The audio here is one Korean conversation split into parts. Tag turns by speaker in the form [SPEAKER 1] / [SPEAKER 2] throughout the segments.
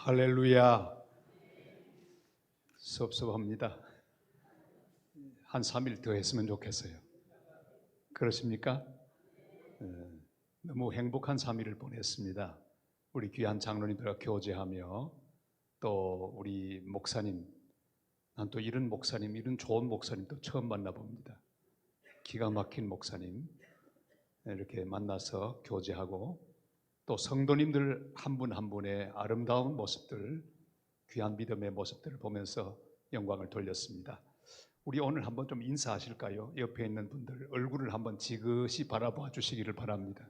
[SPEAKER 1] 할렐루야. 섭섭합니다. 한 3일 더 했으면 좋겠어요. 그렇습니까? 너무 행복한 3일을 보냈습니다. 우리 귀한 장로님들과 교제하며 또 우리 목사님, 난 또 이런 목사님, 이런 좋은 목사님 또 처음 만나봅니다. 기가 막힌 목사님 이렇게 만나서 교제하고 또 성도님들 한 분 한 분의 아름다운 모습들, 귀한 믿음의 모습들을 보면서 영광을 돌렸습니다. 우리 오늘 한번 좀 인사하실까요? 옆에 있는 분들 얼굴을 한번 지그시 바라봐 주시기를 바랍니다.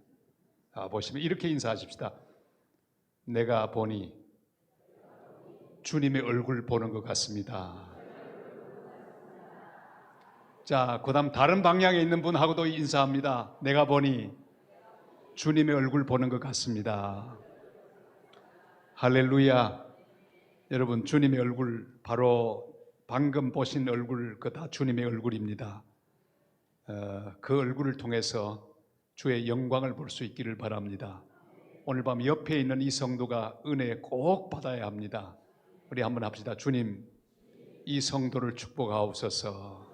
[SPEAKER 1] 보시면 이렇게 인사하십시다. 내가 보니 주님의 얼굴 보는 것 같습니다. 자, 그 다음 다른 방향에 있는 분하고도 인사합니다. 내가 보니 주님의 얼굴 보는 것 같습니다. 할렐루야. 여러분, 주님의 얼굴, 바로 방금 보신 얼굴, 그 다 주님의 얼굴입니다. 그 얼굴을 통해서 주의 영광을 볼 수 있기를 바랍니다. 오늘 밤 옆에 있는 이 성도가 은혜 꼭 받아야 합니다. 우리 한번 합시다. 주님, 이 성도를 축복하옵소서.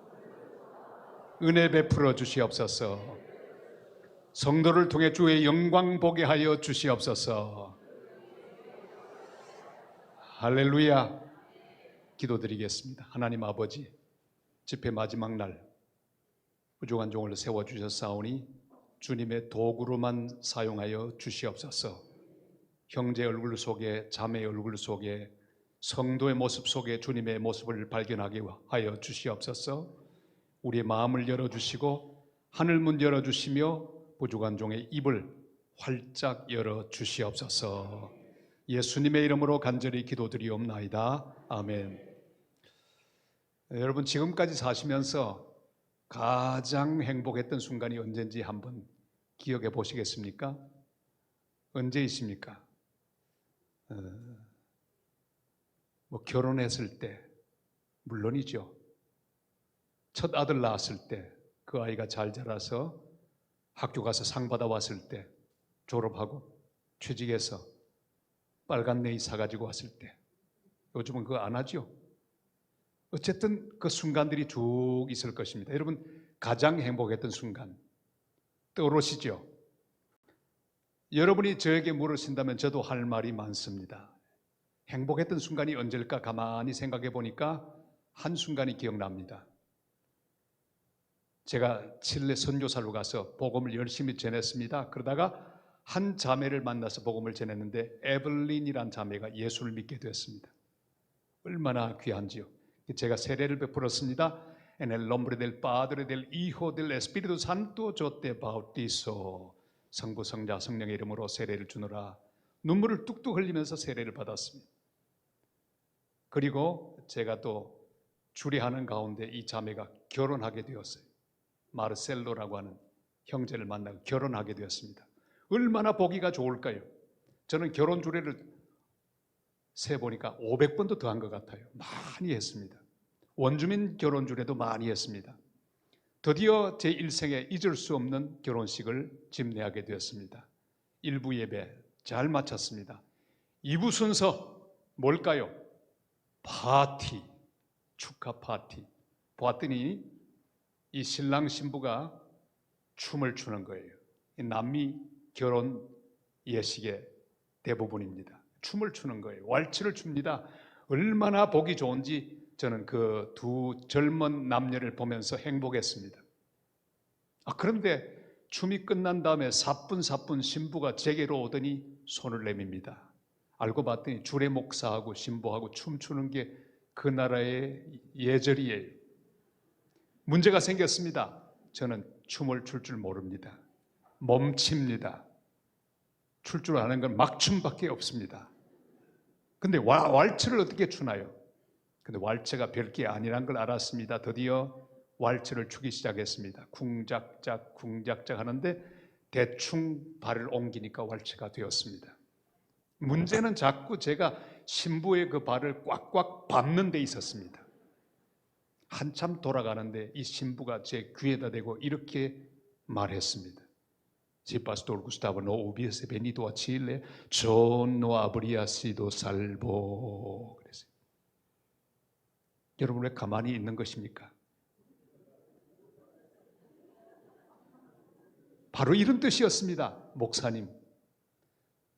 [SPEAKER 1] 은혜 베풀어 주시옵소서. 성도를 통해 주의 영광 보게 하여 주시옵소서. 할렐루야. 기도드리겠습니다. 하나님 아버지, 집회 마지막 날 부족한 종을 세워주셨사오니 주님의 도구로만 사용하여 주시옵소서. 형제 얼굴 속에, 자매의 얼굴 속에, 성도의 모습 속에 주님의 모습을 발견하게 하여 주시옵소서. 우리의 마음을 열어주시고 하늘문 열어주시며 부족한 종의 입을 활짝 열어주시옵소서. 예수님의 이름으로 간절히 기도드리옵나이다. 아멘. 여러분, 지금까지 사시면서 가장 행복했던 순간이 언제인지 한번 기억해 보시겠습니까? 언제이십니까? 결혼했을 때 물론이죠. 첫 아들 낳았을 때, 그 아이가 잘 자라서 학교 가서 상 받아왔을 때, 졸업하고 취직해서 빨간 네이 사가지고 왔을 때. 요즘은 그거 안 하죠. 어쨌든 그 순간들이 쭉 있을 것입니다. 여러분, 가장 행복했던 순간 떠오르시죠? 여러분이 저에게 물으신다면 저도 할 말이 많습니다. 행복했던 순간이 언제일까 가만히 생각해 보니까 한순간이 기억납니다. 제가 칠레 선교사로 가서 복음을 열심히 전했습니다. 그러다가 한 자매를 만나서 복음을 전했는데 에블린이란 자매가 예수를 믿게 되었습니다. 얼마나 귀한지요. 제가 세례를 베풀었습니다. En el nombre del Padre, del Hijo, del Espíritu Santo, yo te bautizo. 성부, 성자, 성령의 이름으로 세례를 주노라. 눈물을 뚝뚝 흘리면서 세례를 받았습니다. 그리고 제가 또 주례하는 가운데 이 자매가 결혼하게 되었어요. 마르셀로라고 하는 형제를 만나고 결혼하게 되었습니다. 얼마나 보기가 좋을까요? 저는 결혼 주례를 세보니까 500번도 더 한 것 같아요. 많이 했습니다. 원주민 결혼 주례도 많이 했습니다. 드디어 제 일생에 잊을 수 없는 결혼식을 집례하게 되었습니다. 1부 예배 잘 마쳤습니다. 2부 순서 뭘까요? 파티, 축하 파티. 보았더니 이 신랑 신부가 춤을 추는 거예요. 남미 결혼 예식의 대부분입니다. 춤을 추는 거예요. 왈츠를 춥니다. 얼마나 보기 좋은지 저는 그 두 젊은 남녀를 보면서 행복했습니다. 그런데 춤이 끝난 다음에 사뿐사뿐 신부가 제게로 오더니 손을 내밉니다. 알고 봤더니 주례 목사하고 신부하고 춤추는 게 그 나라의 예절이에요. 문제가 생겼습니다. 저는 춤을 출 줄 모릅니다. 몸칩니다. 출 줄 아는 건 막춤밖에 없습니다. 근데 왈츠를 어떻게 추나요? 근데 왈츠가 별게 아니란 걸 알았습니다. 드디어 왈츠를 추기 시작했습니다. 쿵작작 쿵작작 하는데 대충 발을 옮기니까 왈츠가 되었습니다. 문제는 자꾸 제가 신부의 그 발을 꽉꽉 밟는 데 있었습니다. 한참 돌아가는데 이 신부가 제 귀에다 대고 이렇게 말했습니다. Si Pastor Gustavo no hubiese venido a Chile, yo no habría sido salvo. 그랬어요. 여러분 왜 가만히 있는 것입니까? 바로 이런 뜻이었습니다. 목사님,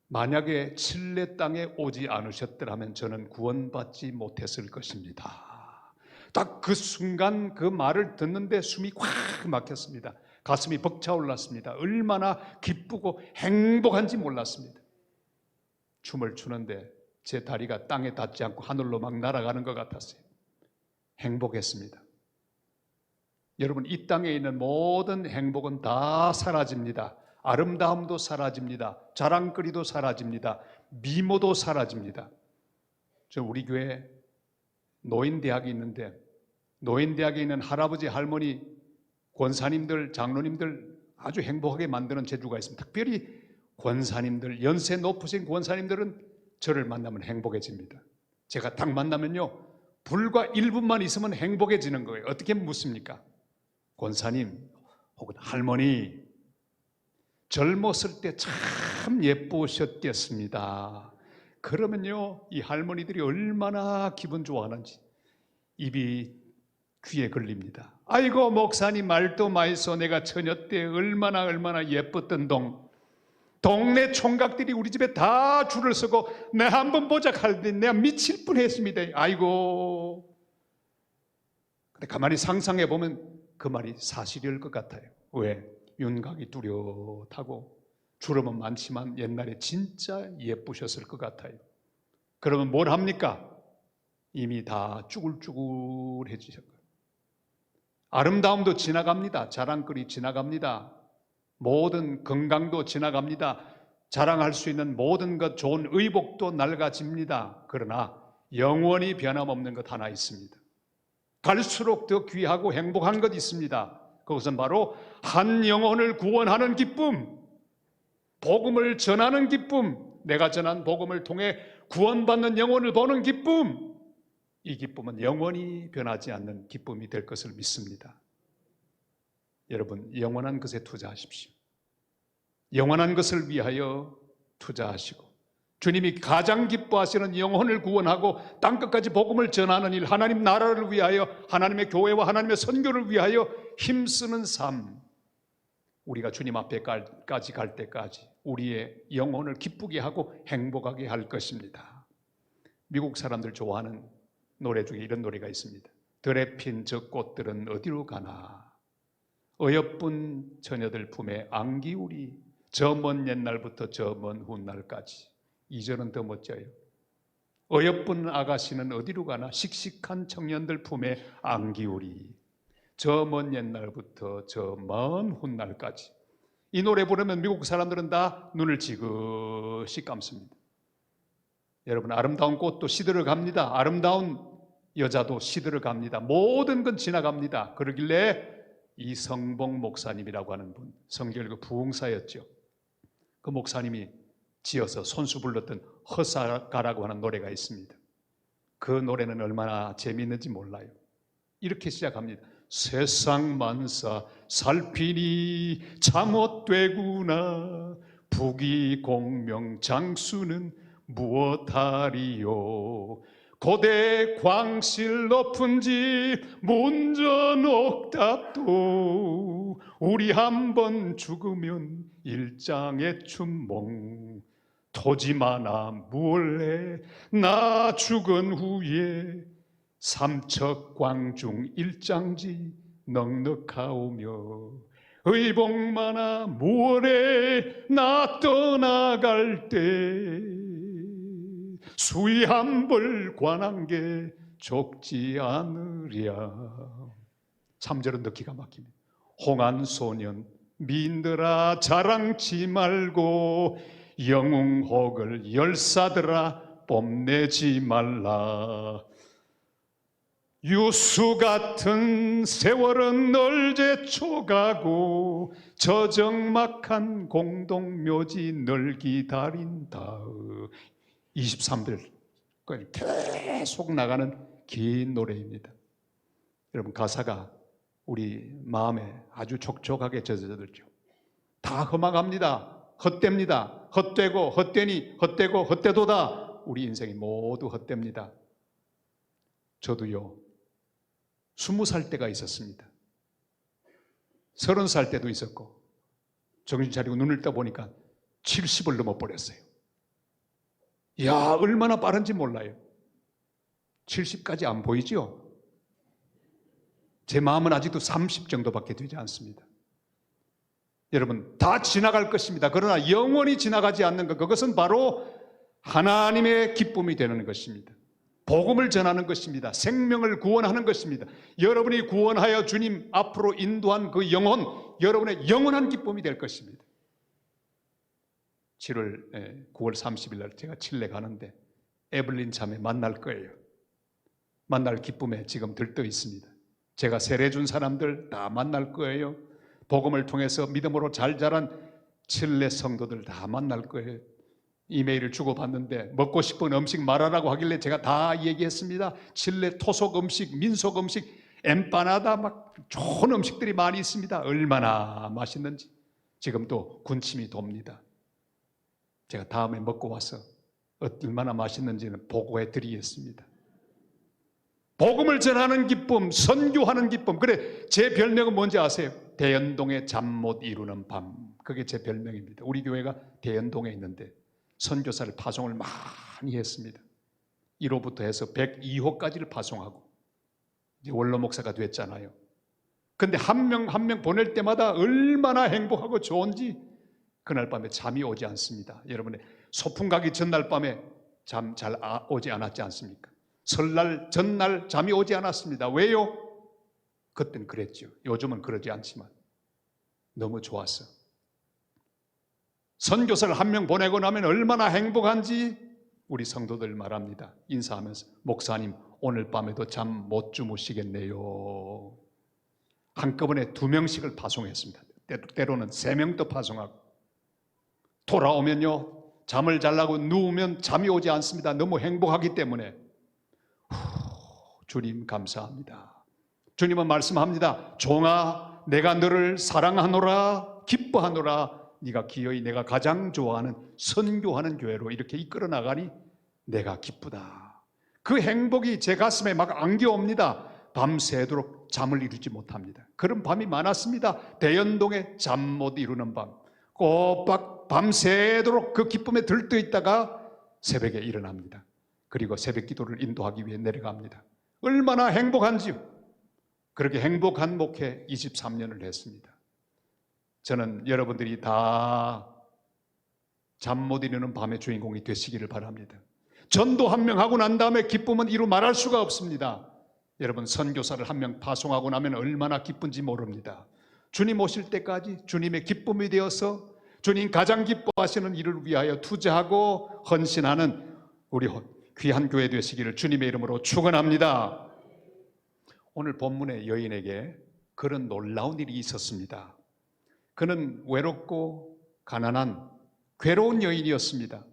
[SPEAKER 1] 만약에 칠레 땅에 오지 않으셨더라면 저는 구원받지 못했을 것입니다. 딱 그 순간 그 말을 듣는데 숨이 꽉 막혔습니다. 가슴이 벅차올랐습니다. 얼마나 기쁘고 행복한지 몰랐습니다. 춤을 추는데 제 다리가 땅에 닿지 않고 하늘로 막 날아가는 것 같았어요. 행복했습니다. 여러분, 이 땅에 있는 모든 행복은 다 사라집니다. 아름다움도 사라집니다. 자랑거리도 사라집니다. 미모도 사라집니다. 저 우리 교회 노인대학이 있는데 노인대학에 있는 할아버지, 할머니, 권사님들, 장로님들 아주 행복하게 만드는 재주가 있습니다. 특별히 권사님들, 연세 높으신 권사님들은 저를 만나면 행복해집니다. 제가 딱 만나면요, 불과 1분만 있으면 행복해지는 거예요. 어떻게 묻습니까? 권사님 혹은 할머니, 젊었을 때 참 예쁘셨겠습니다. 그러면요, 이 할머니들이 얼마나 기분 좋아하는지 입이 귀에 걸립니다. 아이고 목사님 말도 마이소, 내가 처녀 때 얼마나 예뻤던 동네 총각들이 우리 집에 다 줄을 서고 내 한번 보자 할때 내가 미칠 뻔했습니다. 아이고. 근데 가만히 상상해 보면 그 말이 사실일 것 같아요. 왜? 윤곽이 뚜렷하고 주름은 많지만 옛날에 진짜 예쁘셨을 것 같아요. 그러면 뭘 합니까? 이미 다 쭈글쭈글해지셨고요. 아름다움도 지나갑니다. 자랑거리 지나갑니다. 모든 건강도 지나갑니다. 자랑할 수 있는 모든 것, 좋은 의복도 낡아집니다. 그러나 영원히 변함없는 것 하나 있습니다. 갈수록 더 귀하고 행복한 것 있습니다. 그것은 바로 한 영혼을 구원하는 기쁨, 복음을 전하는 기쁨, 내가 전한 복음을 통해 구원받는 영혼을 보는 기쁨, 이 기쁨은 영원히 변하지 않는 기쁨이 될 것을 믿습니다. 여러분, 영원한 것에 투자하십시오. 영원한 것을 위하여 투자하시고 주님이 가장 기뻐하시는 영혼을 구원하고 땅끝까지 복음을 전하는 일, 하나님 나라를 위하여, 하나님의 교회와 하나님의 선교를 위하여 힘쓰는 삶, 우리가 주님 앞에까지 갈 때까지 우리의 영혼을 기쁘게 하고 행복하게 할 것입니다. 미국 사람들 좋아하는 노래 중에 이런 노래가 있습니다. 들에 핀 저 꽃들은 어디로 가나, 어여쁜 처녀들 품에 안기우리, 저 먼 옛날부터 저 먼 훗날까지. 2절은 더 멋져요. 어여쁜 아가씨는 어디로 가나, 씩씩한 청년들 품에 안기우리, 저 먼 옛날부터 저 먼 훗날까지. 이 노래 부르면 미국 사람들은 다 눈을 지그시 감습니다. 여러분, 아름다운 꽃도 시들어 갑니다. 아름다운 여자도 시들어 갑니다. 모든 건 지나갑니다. 그러길래 이성봉 목사님이라고 하는 분, 성결교 부흥사였죠. 그 목사님이 지어서 손수 불렀던 허사가라고 하는 노래가 있습니다. 그 노래는 얼마나 재미있는지 몰라요. 이렇게 시작합니다. 세상 만사 살피니 잠옷되구나, 부귀공명 장수는 무엇하리요, 고대 광실 높은 집 문전 옥탑도, 우리 한번 죽으면 일장의 춘몽, 토지 많아 무얼 해 나 죽은 후에, 삼척 광중 일장지 넉넉하오며, 의복 많아 무얼 해 나 떠나갈 때, 수위 한벌 관한게 좁지 않으랴. 3절은 더 기가 막힙니다. 홍안소년 민들아 자랑치 말고, 영웅혹을 열사들아 뽐내지 말라. 유수 같은 세월은 널 제쳐가고, 저정막한 공동묘지 널 기다린다. 23절 계속 나가는 긴 노래입니다. 여러분, 가사가 우리 마음에 아주 촉촉하게 젖어들죠. 다 허망합니다. 헛됩니다. 헛되고 헛되니 헛되고 헛되도다. 우리 인생이 모두 헛됩니다. 저도요, 20살 때가 있었습니다. 30살 때도 있었고, 정신 차리고 눈을 떠보니까 70을 넘어버렸어요. 이야, 얼마나 빠른지 몰라요. 70까지 안 보이죠? 제 마음은 아직도 30 정도밖에 되지 않습니다. 여러분, 다 지나갈 것입니다. 그러나 영원히 지나가지 않는 것, 그것은 바로 하나님의 기쁨이 되는 것입니다. 복음을 전하는 것입니다. 생명을 구원하는 것입니다. 여러분이 구원하여 주님 앞으로 인도한 그 영혼, 여러분의 영원한 기쁨이 될 것입니다. 9월 30일 날 제가 칠레 가는데 에블린 자매 만날 거예요. 만날 기쁨에 지금 들떠 있습니다. 제가 세례 준 사람들 다 만날 거예요. 복음을 통해서 믿음으로 잘 자란 칠레 성도들 다 만날 거예요. 이메일을 주고받는데 먹고 싶은 음식 말하라고 하길래 제가 다 얘기했습니다. 칠레 토속 음식, 민속 음식, 엠파나다 막 좋은 음식들이 많이 있습니다. 얼마나 맛있는지 지금 또 군침이 돕니다. 제가 다음에 먹고 와서 얼마나 맛있는지는 보고해 드리겠습니다. 복음을 전하는 기쁨, 선교하는 기쁨. 그래, 제 별명은 뭔지 아세요? 대연동의 잠 못 이루는 밤. 그게 제 별명입니다. 우리 교회가 대연동에 있는데 선교사를 파송을 많이 했습니다. 1호부터 해서 102호까지를 파송하고 이제 원로 목사가 됐잖아요. 근데 한 명 한 명 보낼 때마다 얼마나 행복하고 좋은지 그날 밤에 잠이 오지 않습니다. 여러분의 소풍 가기 전날 밤에 잠 잘 오지 않았지 않습니까? 설날 전날 잠이 오지 않았습니다. 왜요? 그땐 그랬죠. 요즘은 그러지 않지만 너무 좋았어. 선교사를 한 명 보내고 나면 얼마나 행복한지 우리 성도들 말합니다. 인사하면서 목사님 오늘 밤에도 잠 못 주무시겠네요. 한꺼번에 2명씩을 파송했습니다. 때로는 3명도 파송하고 돌아오면요 잠을 자려고 누우면 잠이 오지 않습니다. 너무 행복하기 때문에. 주님 감사합니다. 주님은 말씀합니다. 종아 내가 너를 사랑하노라 기뻐하노라. 네가 기어이 내가 가장 좋아하는 선교하는 교회로 이렇게 이끌어 나가니 내가 기쁘다. 그 행복이 제 가슴에 막 안겨옵니다. 밤새도록 잠을 이루지 못합니다. 그런 밤이 많았습니다. 대연동에 잠 못 이루는 밤, 꼬박 밤새도록 그 기쁨에 들떠 있다가 새벽에 일어납니다. 그리고 새벽 기도를 인도하기 위해 내려갑니다. 얼마나 행복한지요. 그렇게 행복한 목회 23년을 했습니다. 저는 여러분들이 다 잠 못 이루는 밤의 주인공이 되시기를 바랍니다. 전도 한 명 하고 난 다음에 기쁨은 이루 말할 수가 없습니다. 여러분 선교사를 한 명 파송하고 나면 얼마나 기쁜지 모릅니다. 주님 오실 때까지 주님의 기쁨이 되어서 주님 가장 기뻐하시는 일을 위하여 투자하고 헌신하는 우리 귀한 교회 되시기를 주님의 이름으로 축원합니다. 오늘 본문의 여인에게 그런 놀라운 일이 있었습니다. 그는 외롭고 가난한 괴로운 여인이었습니다.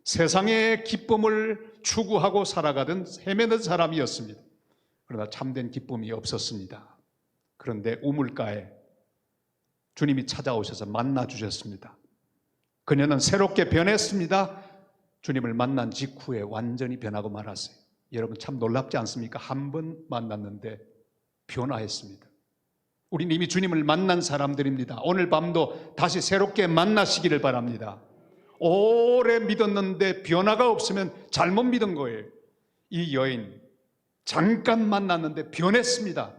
[SPEAKER 1] 세상의 기쁨을 추구하고 살아가던 헤매는 사람이었습니다. 그러나 참된 기쁨이 없었습니다. 그런데 우물가에 주님이 찾아오셔서 만나 주셨습니다. 그녀는 새롭게 변했습니다. 주님을 만난 직후에 완전히 변하고 말았어요. 여러분 참 놀랍지 않습니까? 한 번 만났는데 변화했습니다. 우리는 이미 주님을 만난 사람들입니다. 오늘 밤도 다시 새롭게 만나시기를 바랍니다. 오래 믿었는데 변화가 없으면 잘못 믿은 거예요. 이 여인 잠깐 만났는데 변했습니다.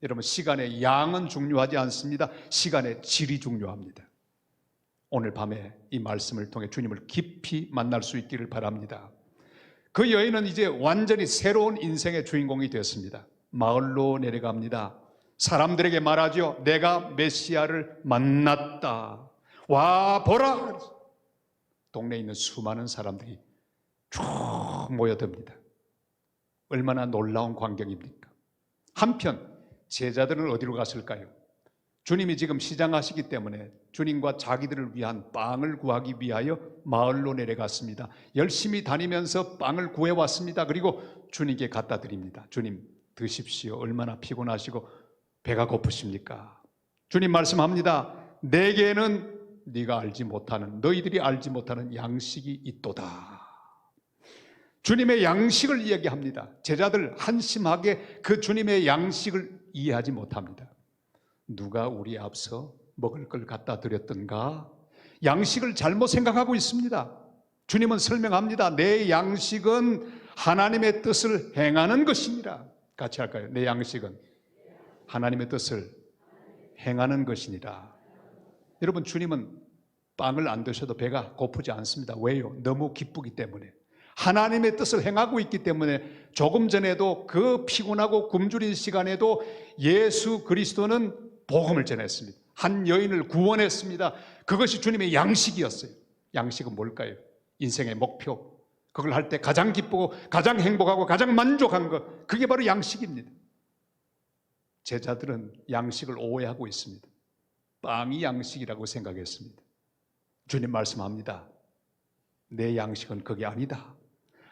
[SPEAKER 1] 여러분 시간의 양은 중요하지 않습니다. 시간의 질이 중요합니다. 오늘 밤에 이 말씀을 통해 주님을 깊이 만날 수 있기를 바랍니다. 그 여인은 이제 완전히 새로운 인생의 주인공이 되었습니다. 마을로 내려갑니다. 사람들에게 말하죠. 내가 메시아를 만났다. 와 보라. 동네에 있는 수많은 사람들이 쭉 모여듭니다. 얼마나 놀라운 광경입니까? 한편 제자들은 어디로 갔을까요? 주님이 지금 시장하시기 때문에 주님과 자기들을 위한 빵을 구하기 위하여 마을로 내려갔습니다. 열심히 다니면서 빵을 구해왔습니다. 그리고 주님께 갖다 드립니다. 주님 드십시오. 얼마나 피곤하시고 배가 고프십니까? 주님 말씀합니다. 내게는 네가 알지 못하는, 너희들이 알지 못하는 양식이 있도다. 주님의 양식을 이야기합니다. 제자들 한심하게 그 주님의 양식을 이해하지 못합니다. 누가 우리 앞서 먹을 걸 갖다 드렸던가? 양식을 잘못 생각하고 있습니다. 주님은 설명합니다. 내 양식은 하나님의 뜻을 행하는 것이니라. 같이 할까요? 내 양식은 하나님의 뜻을 행하는 것이니라. 여러분, 주님은 빵을 안 드셔도 배가 고프지 않습니다. 왜요? 너무 기쁘기 때문에. 하나님의 뜻을 행하고 있기 때문에. 조금 전에도 그 피곤하고 굶주린 시간에도 예수 그리스도는 복음을 전했습니다. 한 여인을 구원했습니다. 그것이 주님의 양식이었어요. 양식은 뭘까요? 인생의 목표. 그걸 할 때 가장 기쁘고 가장 행복하고 가장 만족한 것, 그게 바로 양식입니다. 제자들은 양식을 오해하고 있습니다. 빵이 양식이라고 생각했습니다. 주님 말씀합니다. 내 양식은 그게 아니다.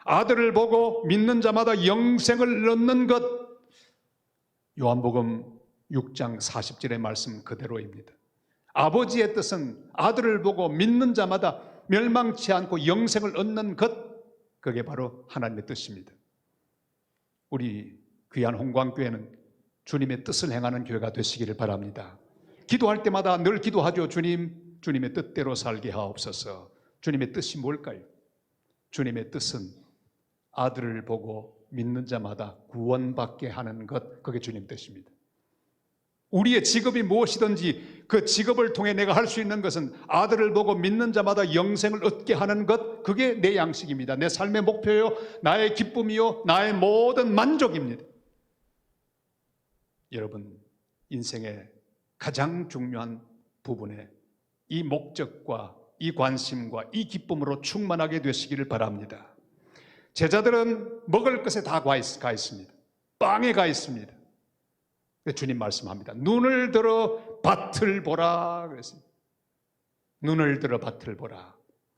[SPEAKER 1] 아들을 보고 믿는 자마다 영생을 얻는 것. 요한복음 6장 40절의 말씀 그대로입니다. 아버지의 뜻은 아들을 보고 믿는 자마다 멸망치 않고 영생을 얻는 것. 그게 바로 하나님의 뜻입니다. 우리 귀한 홍광교회는 주님의 뜻을 행하는 교회가 되시기를 바랍니다. 기도할 때마다 늘 기도하죠. 주님의 뜻대로 살게 하옵소서. 주님의 뜻이 뭘까요? 주님의 뜻은 아들을 보고 믿는 자마다 구원받게 하는 것, 그게 주님 뜻입니다. 우리의 직업이 무엇이든지 그 직업을 통해 내가 할 수 있는 것은 아들을 보고 믿는 자마다 영생을 얻게 하는 것, 그게 내 양식입니다. 내 삶의 목표요, 나의 기쁨이요, 나의 모든 만족입니다. 여러분, 인생의 가장 중요한 부분에 이 목적과 이 관심과 이 기쁨으로 충만하게 되시기를 바랍니다. 제자들은 먹을 것에 다 가 있습니다. 빵에 가 있습니다. 주님 말씀합니다. 눈을 들어 밭을 보라 그랬습니다. 눈을 들어 밭을 보라.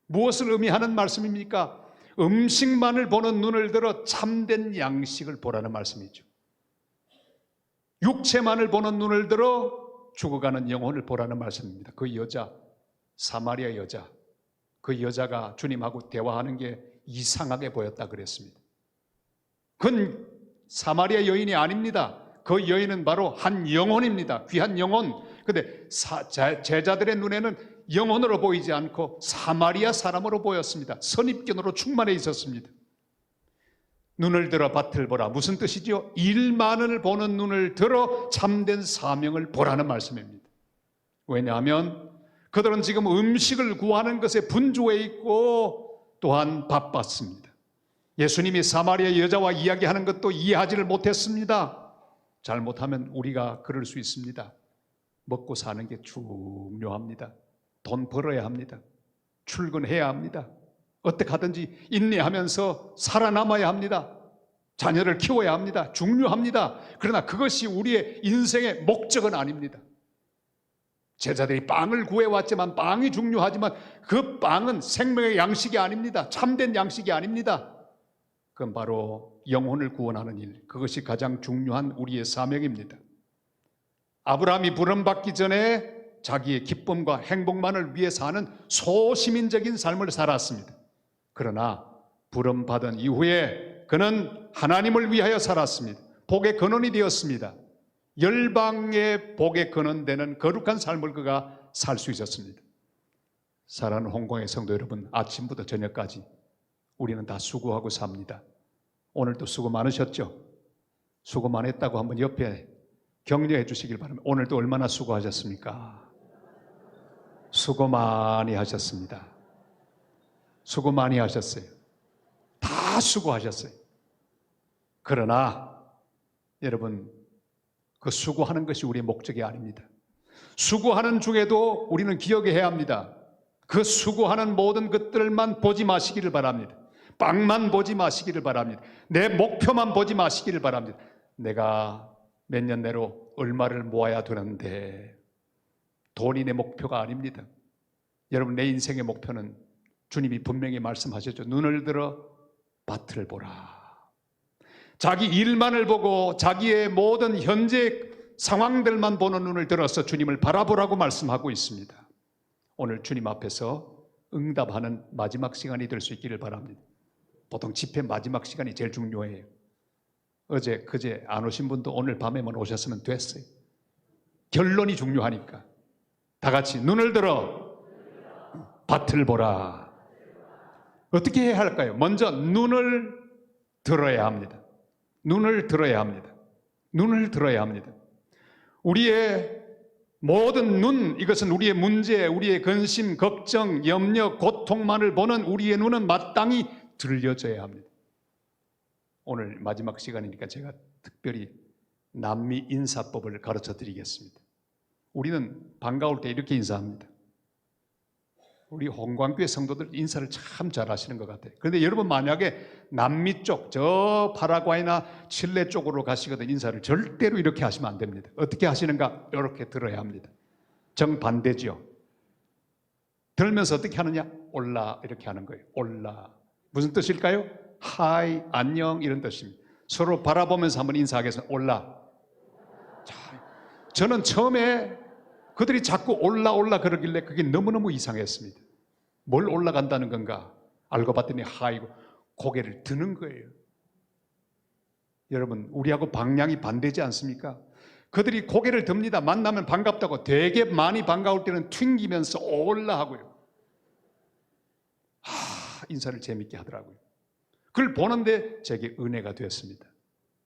[SPEAKER 1] 무엇을 의미하는 말씀입니까? 음식만을 보는 눈을 들어 참된 양식을 보라는 말씀이죠. 육체만을 보는 눈을 들어 죽어가는 영혼을 보라는 말씀입니다. 그 여자, 사마리아 여자, 그 여자가 주님하고 대화하는 게 이상하게 보였다 그랬습니다. 그건 사마리아 여인이 아닙니다. 그 여인은 바로 한 영혼입니다. 귀한 영혼. 그런데 제자들의 눈에는 영혼으로 보이지 않고 사마리아 사람으로 보였습니다. 선입견으로 충만해 있었습니다. 눈을 들어 밭을 보라. 무슨 뜻이죠? 일만을 보는 눈을 들어 참된 사명을 보라는 말씀입니다. 왜냐하면 그들은 지금 음식을 구하는 것에 분주해 있고 또한 바빴습니다. 예수님이 사마리아 여자와 이야기하는 것도 이해하지를 못했습니다. 잘못하면 우리가 그럴 수 있습니다. 먹고 사는 게 중요합니다. 돈 벌어야 합니다. 출근해야 합니다. 어떻게 하든지 인내하면서 살아남아야 합니다. 자녀를 키워야 합니다. 중요합니다. 그러나 그것이 우리의 인생의 목적은 아닙니다. 제자들이 빵을 구해왔지만 빵이 중요하지만 그 빵은 생명의 양식이 아닙니다. 참된 양식이 아닙니다. 그건 바로 영혼을 구원하는 일, 그것이 가장 중요한 우리의 사명입니다. 아브라함이 부름받기 전에 자기의 기쁨과 행복만을 위해 사는 소시민적인 삶을 살았습니다. 그러나 부름받은 이후에 그는 하나님을 위하여 살았습니다. 복의 근원이 되었습니다. 열방의 복의 근원되는 거룩한 삶을 그가 살 수 있었습니다. 사랑하는 홍콩의 성도 여러분, 아침부터 저녁까지 우리는 다 수고하고 삽니다. 오늘도 수고 많으셨죠? 수고 많았다고 한번 옆에 격려해 주시길 바랍니다. 오늘도 얼마나 수고하셨습니까? 수고 많이 하셨습니다. 수고 많이 하셨어요. 다 수고하셨어요. 그러나 여러분, 그 수고하는 것이 우리의 목적이 아닙니다. 수고하는 중에도 우리는 기억해야 합니다. 그 수고하는 모든 것들만 보지 마시기를 바랍니다. 빵만 보지 마시기를 바랍니다. 내 목표만 보지 마시기를 바랍니다. 내가 몇 년 내로 얼마를 모아야 되는데, 돈이 내 목표가 아닙니다. 여러분, 내 인생의 목표는 주님이 분명히 말씀하셨죠. 눈을 들어 밭을 보라. 자기 일만을 보고 자기의 모든 현재 상황들만 보는 눈을 들어서 주님을 바라보라고 말씀하고 있습니다. 오늘 주님 앞에서 응답하는 마지막 시간이 될 수 있기를 바랍니다. 보통 집회 마지막 시간이 제일 중요해요. 어제 그제 안 오신 분도 오늘 밤에만 오셨으면 됐어요. 결론이 중요하니까. 다 같이 눈을 들어 밭을 보라. 어떻게 해야 할까요? 먼저 눈을 들어야 합니다. 눈을 들어야 합니다. 눈을 들어야 합니다. 우리의 모든 눈, 이것은 우리의 문제, 우리의 근심, 걱정, 염려, 고통만을 보는 우리의 눈은 마땅히 들려져야 합니다. 오늘 마지막 시간이니까 제가 특별히 남미 인사법을 가르쳐 드리겠습니다. 우리는 반가울 때 이렇게 인사합니다. 우리 홍광교회 성도들 인사를 참 잘하시는 것 같아요. 그런데 여러분 만약에 남미 쪽, 저 파라과이나 칠레 쪽으로 가시거든 인사를 절대로 이렇게 하시면 안 됩니다. 어떻게 하시는가? 이렇게 들어야 합니다. 정반대죠. 들면서 어떻게 하느냐? 올라 이렇게 하는 거예요. 올라. 무슨 뜻일까요? 하이, 안녕 이런 뜻입니다. 서로 바라보면서 한번 인사하겠습니다. 올라. 자, 저는 처음에 그들이 자꾸 올라 그러길래 그게 너무너무 이상했습니다. 뭘 올라간다는 건가? 알고 봤더니 하이고 고개를 드는 거예요. 여러분 우리하고 방향이 반대지 않습니까? 그들이 고개를 듭니다. 만나면 반갑다고 되게 많이 반가울 때는 튕기면서 올라 하고요. 인사를 재밌게 하더라고요. 그걸 보는데 제게 은혜가 되었습니다.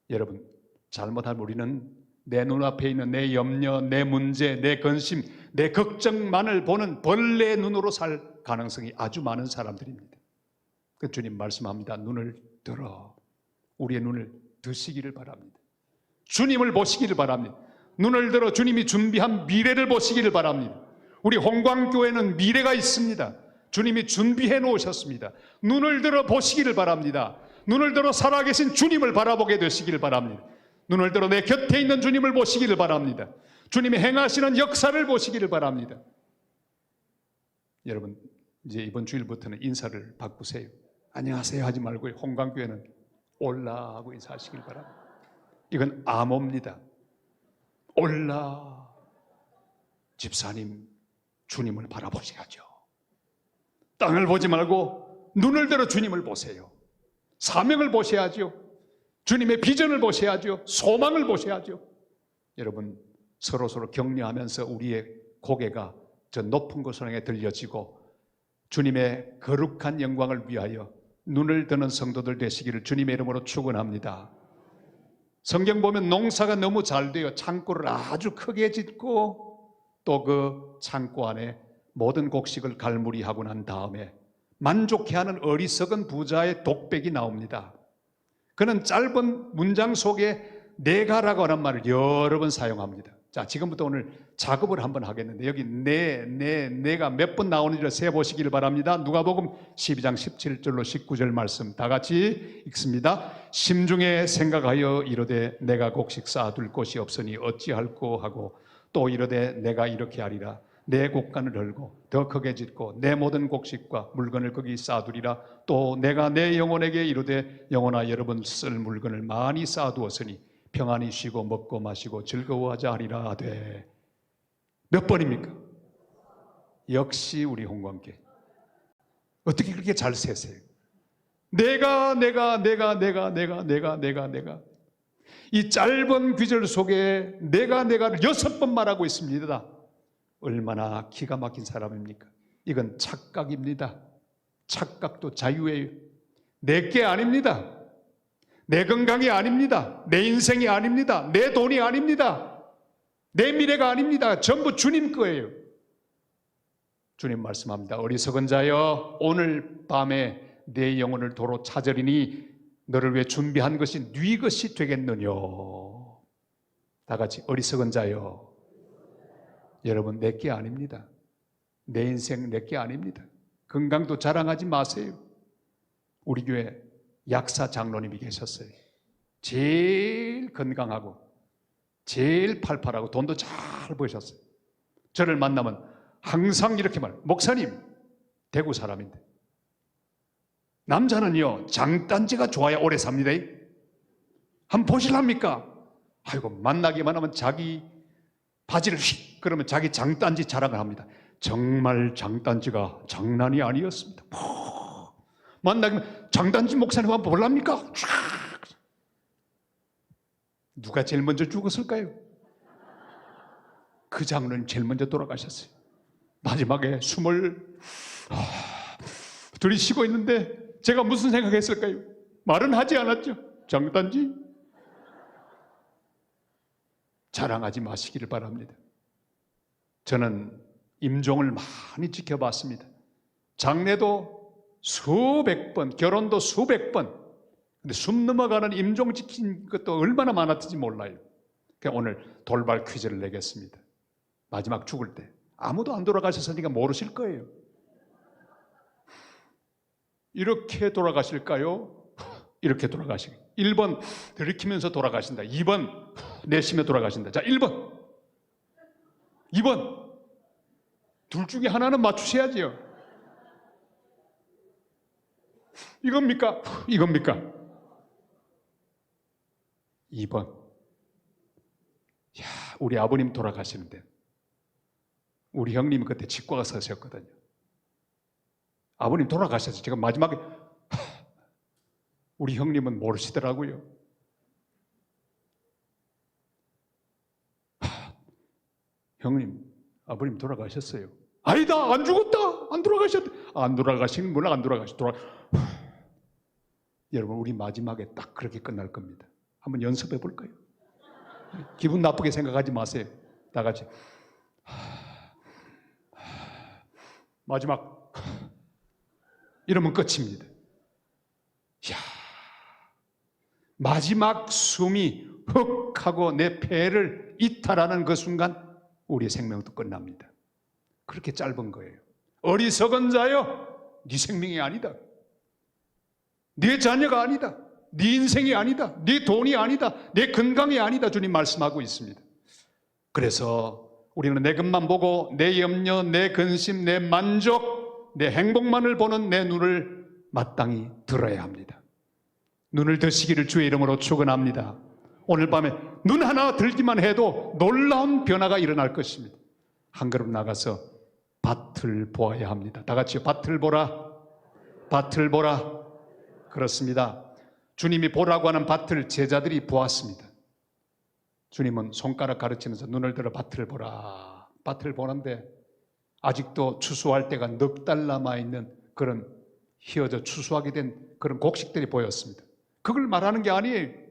[SPEAKER 1] 여러분 잘못하면 우리는 내 눈앞에 있는 내 염려, 내 문제, 내 근심, 내 걱정만을 보는 벌레 눈으로 살 가능성이 아주 많은 사람들입니다. 그 주님 말씀합니다. 눈을 들어 우리의 눈을 드시기를 바랍니다. 주님을 보시기를 바랍니다. 눈을 들어 주님이 준비한 미래를 보시기를 바랍니다. 우리 홍광교회는 미래가 있습니다. 주님이 준비해 놓으셨습니다. 눈을 들어 보시기를 바랍니다. 눈을 들어 살아계신 주님을 바라보게 되시기를 바랍니다. 눈을 들어 내 곁에 있는 주님을 보시기를 바랍니다. 주님이 행하시는 역사를 보시기를 바랍니다. 여러분 이제 이번 주일부터는 인사를 바꾸세요. 안녕하세요 하지 말고 홍광교회는 올라 하고 인사하시길 바랍니다. 이건 암호입니다. 올라. 집사님 주님을 바라보셔야죠. 땅을 보지 말고 눈을 들어 주님을 보세요. 사명을 보셔야죠. 주님의 비전을 보셔야죠. 소망을 보셔야죠. 여러분 서로 격려하면서 우리의 고개가 저 높은 곳으로 향해 들려지고 주님의 거룩한 영광을 위하여 눈을 드는 성도들 되시기를 주님의 이름으로 축원합니다. 성경 보면 농사가 너무 잘 돼요. 창고를 아주 크게 짓고 또 그 창고 안에 모든 곡식을 갈무리하고 난 다음에 만족해하는 어리석은 부자의 독백이 나옵니다. 그는 짧은 문장 속에 내가라고 하는 말을 여러 번 사용합니다. 자, 지금부터 오늘 작업을 한번 하겠는데 여기 내가 몇 번 나오는지를 세보시기를 바랍니다. 누가복음 12장 17절로 19절 말씀 다 같이 읽습니다. 심중에 생각하여 이르되 내가 곡식 쌓아둘 곳이 없으니 어찌할꼬 하고 또 이르되 내가 이렇게 하리라. 내 곡간을 헐고 더 크게 짓고 내 모든 곡식과 물건을 거기 쌓아두리라. 또 내가 내 영혼에게 이르되 영혼아 여러분 쓸 물건을 많이 쌓아두었으니 평안히 쉬고 먹고 마시고 즐거워하자 하리라 하되. 몇 번입니까? 역시 우리 홍광교회 어떻게 그렇게 잘 세세요? 내가 이 짧은 귀절 속에 내가를 6번 말하고 있습니다. 얼마나 기가 막힌 사람입니까? 이건 착각입니다. 착각도 자유예요. 내게 아닙니다. 내 건강이 아닙니다. 내 인생이 아닙니다. 내 돈이 아닙니다. 내 미래가 아닙니다. 전부 주님 거예요. 주님 말씀합니다. 어리석은 자여 오늘 밤에 내 영혼을 도로 찾으리니 너를 위해 준비한 것이 네 것이 되겠느냐. 다 같이 어리석은 자여. 여러분 내게 아닙니다. 내 인생 내게 아닙니다. 건강도 자랑하지 마세요. 우리 교회 약사 장로님이 계셨어요. 제일 건강하고 제일 팔팔하고 돈도 잘 버셨어요. 저를 만나면 항상 이렇게 말해요. 목사님 대구 사람인데 남자는요 장단지가 좋아야 오래 삽니다. 한번 보실랍니까? 아이고 만나기만 하면 자기 바지를 휙 그러면 자기 장단지 자랑을 합니다. 정말 장단지가 장난이 아니었습니다. 만나면 장단지 목사님 한번 볼랍니까? 누가 제일 먼저 죽었을까요? 그 장로님 제일 먼저 돌아가셨어요. 마지막에 숨을 들이쉬고 있는데 제가 무슨 생각했을까요? 말은 하지 않았죠. 장단지 자랑하지 마시기를 바랍니다. 저는 임종을 많이 지켜봤습니다. 장례도 수백 번, 결혼도 수백 번. 근데 숨 넘어가는 임종 지킨 것도 얼마나 많았는지 몰라요. 그러니까 오늘 돌발 퀴즈를 내겠습니다. 마지막 죽을 때 아무도 안 돌아가셨으니까 모르실 거예요. 이렇게 돌아가실까요? 이렇게 돌아가시고 1번 들이키면서 돌아가신다. 2번 내쉬며 돌아가신다. 자, 1번 2번 둘 중에 하나는 맞추셔야지요. 이겁니까? 이겁니까? 2번. 야, 우리 아버님 돌아가시는데 우리 형님은 그때 치과가 서셨거든요. 아버님 돌아가셔서 제가 마지막에 우리 형님은 모르시더라고요. 형님, 아버님 돌아가셨어요. 아니다, 안 죽었다, 안 돌아가셨다. 안 돌아가시는구나, 안 돌아가셨다. 여러분, 우리 마지막에 딱 그렇게 끝날 겁니다. 한번 연습해 볼까요? 기분 나쁘게 생각하지 마세요. 다 같이. 마지막. 이러면 끝입니다. 이야, 마지막 숨이 헉 하고 내 폐를 이탈하는 그 순간 우리의 생명도 끝납니다. 그렇게 짧은 거예요. 어리석은 자여, 네 생명이 아니다. 네 자녀가 아니다. 네 인생이 아니다. 네 돈이 아니다. 내 건강이 아니다. 주님 말씀하고 있습니다. 그래서 우리는 내 것만 보고 내 염려, 내 근심, 내 만족, 내 행복만을 보는 내 눈을 마땅히 들어야 합니다. 눈을 드시기를 주의 이름으로 축원합니다. 오늘 밤에 눈 하나 들기만 해도 놀라운 변화가 일어날 것입니다. 한 걸음 나가서 밭을 보아야 합니다. 다 같이 밭을 보라, 밭을 보라. 그렇습니다. 주님이 보라고 하는 밭을 제자들이 보았습니다. 주님은 손가락 가르치면서 눈을 들어 밭을 보라. 밭을 보는데 아직도 추수할 때가 넉 달 남아있는 그런 휘어져 추수하게 된 그런 곡식들이 보였습니다. 그걸 말하는 게 아니에요.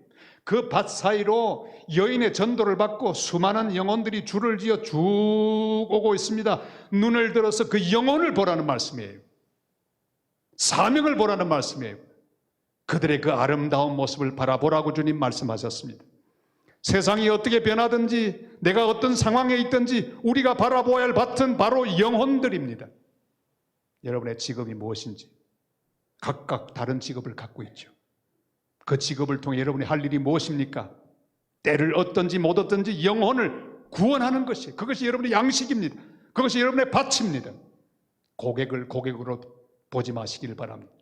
[SPEAKER 1] 그 밭 사이로 여인의 전도를 받고 수많은 영혼들이 줄을 지어 쭉 오고 있습니다. 눈을 들어서 그 영혼을 보라는 말씀이에요. 사명을 보라는 말씀이에요. 그들의 그 아름다운 모습을 바라보라고 주님 말씀하셨습니다. 세상이 어떻게 변하든지 내가 어떤 상황에 있든지 우리가 바라보아야 할 밭은 바로 영혼들입니다. 여러분의 직업이 무엇인지 각각 다른 직업을 갖고 있죠. 그 직업을 통해 여러분이 할 일이 무엇입니까? 때를 얻든지 못 얻든지 영혼을 구원하는 것이, 그것이 여러분의 양식입니다. 그것이 여러분의 밭입니다. 고객을 고객으로 보지 마시기를 바랍니다.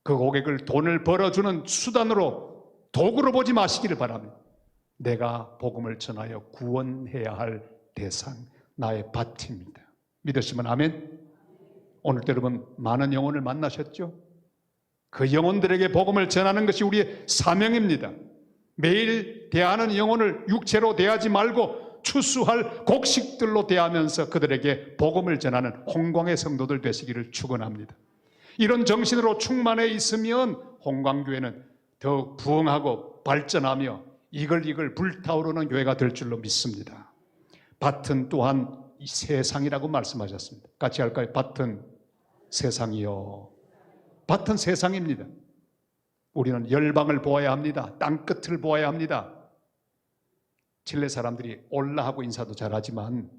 [SPEAKER 1] 그 고객을 돈을 벌어주는 수단으로, 도구로 보지 마시기를 바랍니다. 내가 복음을 전하여 구원해야 할 대상, 나의 밭입니다. 믿으시면 아멘. 오늘도 여러분 많은 영혼을 만나셨죠? 그 영혼들에게 복음을 전하는 것이 우리의 사명입니다. 매일 대하는 영혼을 육체로 대하지 말고 추수할 곡식들로 대하면서 그들에게 복음을 전하는 홍광의 성도들 되시기를 축원합니다. 이런 정신으로 충만해 있으면 홍광교회는 더욱 부흥하고 발전하며 이글이글 불타오르는 교회가 될 줄로 믿습니다. 밭은 또한 세상이라고 말씀하셨습니다. 같이 할까요? 밭은 세상이요. 밭은 세상입니다. 우리는 열방을 보아야 합니다. 땅끝을 보아야 합니다. 칠레 사람들이 올라하고 인사도 잘하지만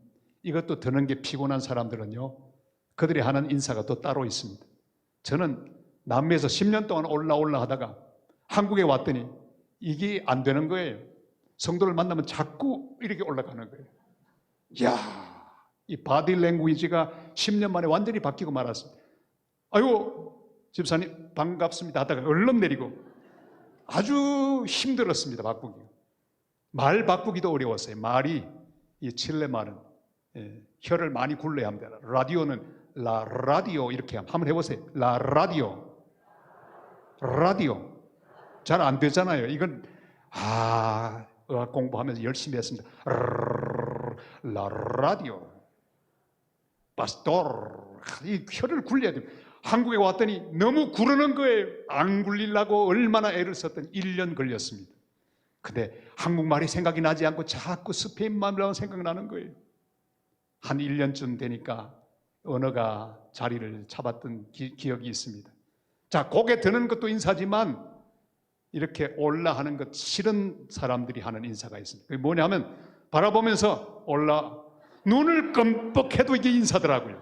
[SPEAKER 1] 이것도 드는 게 피곤한 사람들은요, 그들이 하는 인사가 또 따로 있습니다. 저는 남미에서 10년 동안 올라 하다가 한국에 왔더니 이게 안 되는 거예요. 성도를 만나면 자꾸 이렇게 올라가는 거예요. 이야, 이 바디 랭귀지가 10년 만에 완전히 바뀌고 말았습니다. 아이고 집사님 반갑습니다 하다가 얼른 내리고 아주 힘들었습니다. 바꾸기. 말 바꾸기도 어려웠어요. 말이, 이 칠레 말은 혀를 많이 굴려야 합니다. 라디오는 라디오 이렇게 한번 해보세요. 라디오. 잘 안 되잖아요. 이건 의학 공부하면서 열심히 했습니다. 라디오. 파스토르. 이 혀를 굴려야 돼요. 한국에 왔더니 너무 구르는 거예요. 안 굴리려고 얼마나 애를 썼더니 1년 걸렸습니다. 근데 한국말이 생각이 나지 않고 자꾸 스페인말만 생각나는 거예요. 한 1년쯤 되니까 언어가 자리를 잡았던 기억이 있습니다. 자, 고개 드는 것도 인사지만 이렇게 올라 하는 것 싫은 사람들이 하는 인사가 있습니다. 그게 뭐냐면 바라보면서 올라, 눈을 끔뻑해도 이게 인사더라고요.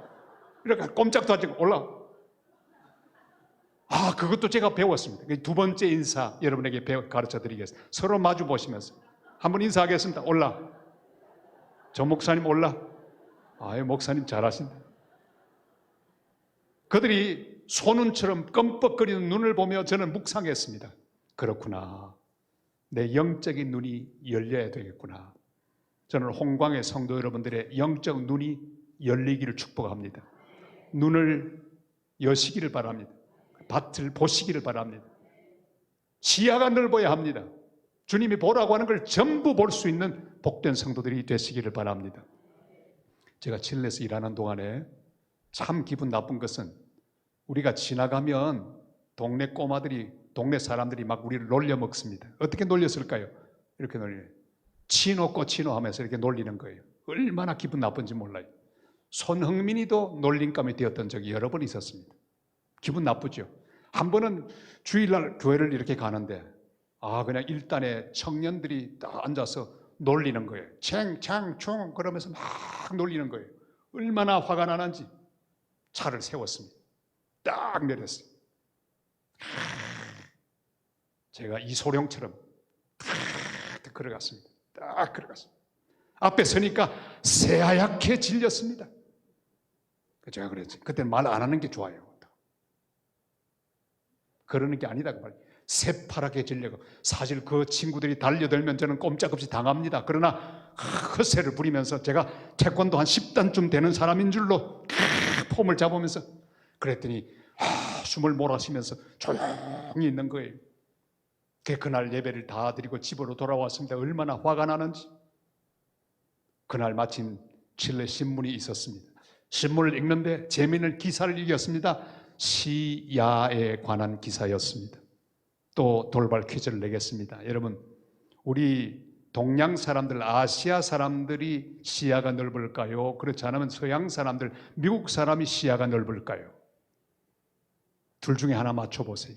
[SPEAKER 1] 이렇게 꼼짝도 하지 않고 올라. 그것도 제가 배웠습니다. 두 번째 인사 여러분에게 가르쳐 드리겠습니다. 서로 마주 보시면서 한번 인사하겠습니다. 올라. 저 목사님 올라. 목사님 잘하신다. 그들이 소눈처럼 껌뻑거리는 눈을 보며 저는 묵상했습니다. 그렇구나. 내 영적인 눈이 열려야 되겠구나. 저는 홍광의 성도 여러분들의 영적 눈이 열리기를 축복합니다. 눈을 여시기를 바랍니다. 밭을 보시기를 바랍니다. 시야가 넓어야 합니다. 주님이 보라고 하는 걸 전부 볼 수 있는 복된 성도들이 되시기를 바랍니다. 제가 칠레에서 일하는 동안에 참 기분 나쁜 것은 우리가 지나가면 동네 꼬마들이, 동네 사람들이 막 우리를 놀려 먹습니다. 어떻게 놀렸을까요? 이렇게 놀려요. 치노 꼬치노 하면서 이렇게 놀리는 거예요. 얼마나 기분 나쁜지 몰라요. 손흥민이도 놀림감이 되었던 적이 여러 번 있었습니다. 기분 나쁘죠. 한 번은 주일날 교회를 이렇게 가는데 그냥 일단에 청년들이 딱 앉아서 놀리는 거예요. 챙창충 그러면서 막 놀리는 거예요. 얼마나 화가 나는지 차를 세웠습니다. 딱 내렸어요. 제가 이소룡처럼 딱 걸어갔습니다. 딱 걸어갔습니다. 앞에 서니까 새하얗게 질렸습니다. 제가 그랬지. 그때는 말 안 하는 게 좋아요. 그러는 게 아니다 그 말이에요. 새파랗게 질려고. 사실 그 친구들이 달려들면 저는 꼼짝없이 당합니다. 그러나 허세를 부리면서 제가 태권도 한 10단쯤 되는 사람인 줄로 폼을 잡으면서 그랬더니 숨을 몰아쉬면서 조용히 있는 거예요. 그날 예배를 다 드리고 집으로 돌아왔습니다. 얼마나 화가 나는지. 그날 마침 칠레 신문이 있었습니다. 신문을 읽는데 재미있는 기사를 읽었습니다. 시야에 관한 기사였습니다. 또 돌발 퀴즈를 내겠습니다. 여러분, 우리 동양 사람들, 아시아 사람들이 시야가 넓을까요? 그렇지 않으면 서양 사람들, 미국 사람이 시야가 넓을까요? 둘 중에 하나 맞춰보세요.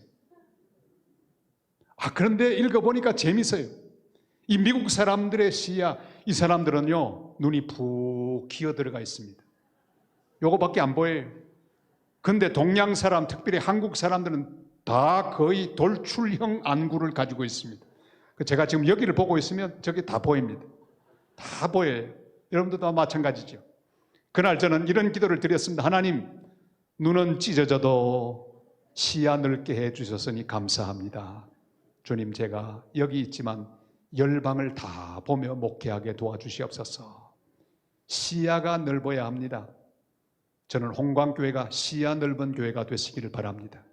[SPEAKER 1] 그런데 읽어보니까 재밌어요. 이 미국 사람들의 시야, 이 사람들은요 눈이 푹 기어 들어가 있습니다. 요거밖에 안 보여요. 근데 동양 사람, 특별히 한국 사람들은 다 거의 돌출형 안구를 가지고 있습니다. 제가 지금 여기를 보고 있으면 저기 다 보입니다. 다 보여요. 여러분들도 다 마찬가지죠. 그날 저는 이런 기도를 드렸습니다. 하나님, 눈은 찢어져도 시야 넓게 해주셨으니 감사합니다. 주님, 제가 여기 있지만 열방을 다 보며 목회하게 도와주시옵소서. 시야가 넓어야 합니다. 저는 홍광교회가 시야 넓은 교회가 되시기를 바랍니다.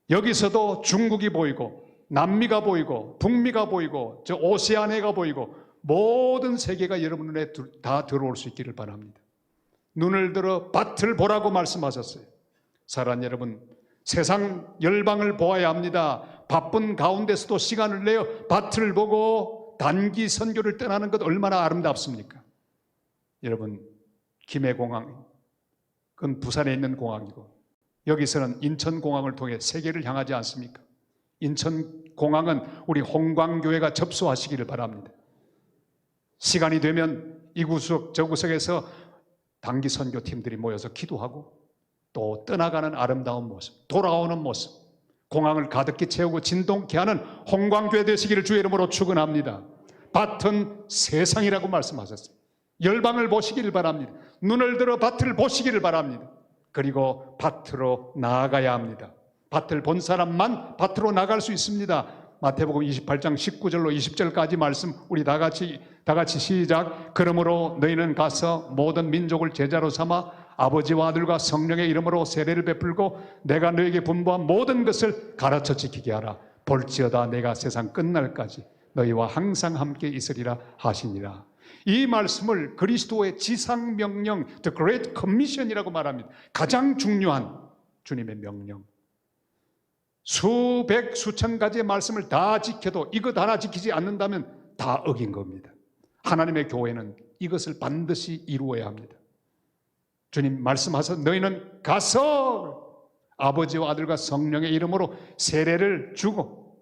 [SPEAKER 1] 여기서도 중국이 보이고 남미가 보이고 북미가 보이고 저 오세아니아가 보이고 모든 세계가 여러분 눈에 다 들어올 수 있기를 바랍니다. 눈을 들어 밭을 보라고 말씀하셨어요. 사랑하는 여러분, 세상 열방을 보아야 합니다. 바쁜 가운데서도 시간을 내어 밭을 보고 단기 선교를 떠나는 것 얼마나 아름답습니까? 여러분, 김해공항, 그건 부산에 있는 공항이고 여기서는 인천공항을 통해 세계를 향하지 않습니까? 인천공항은 우리 홍광교회가 접수하시기를 바랍니다. 시간이 되면 이 구석 저 구석에서 단기 선교팀들이 모여서 기도하고 또 떠나가는 아름다운 모습, 돌아오는 모습, 공항을 가득히 채우고 진동케 하는 홍광교회 되시기를 주의 이름으로 축원합니다. 밭은 세상이라고 말씀하셨어요. 열방을 보시기를 바랍니다. 눈을 들어 밭을 보시기를 바랍니다. 그리고 밭으로 나아가야 합니다. 밭을 본 사람만 밭으로 나갈 수 있습니다. 마태복음 28장 19절로 20절까지 말씀 우리 다 같이 시작. 그러므로 너희는 가서 모든 민족을 제자로 삼아 아버지와 아들과 성령의 이름으로 세례를 베풀고 내가 너에게 분부한 모든 것을 가르쳐 지키게 하라. 볼지어다 내가 세상 끝날까지 너희와 항상 함께 있으리라 하시니라. 이 말씀을 그리스도의 지상명령, The Great Commission이라고 말합니다. 가장 중요한 주님의 명령. 수백 수천 가지의 말씀을 다 지켜도 이것 하나 지키지 않는다면 다 어긴 겁니다. 하나님의 교회는 이것을 반드시 이루어야 합니다. 주님 말씀하셔서 너희는 가서 아버지와 아들과 성령의 이름으로 세례를 주고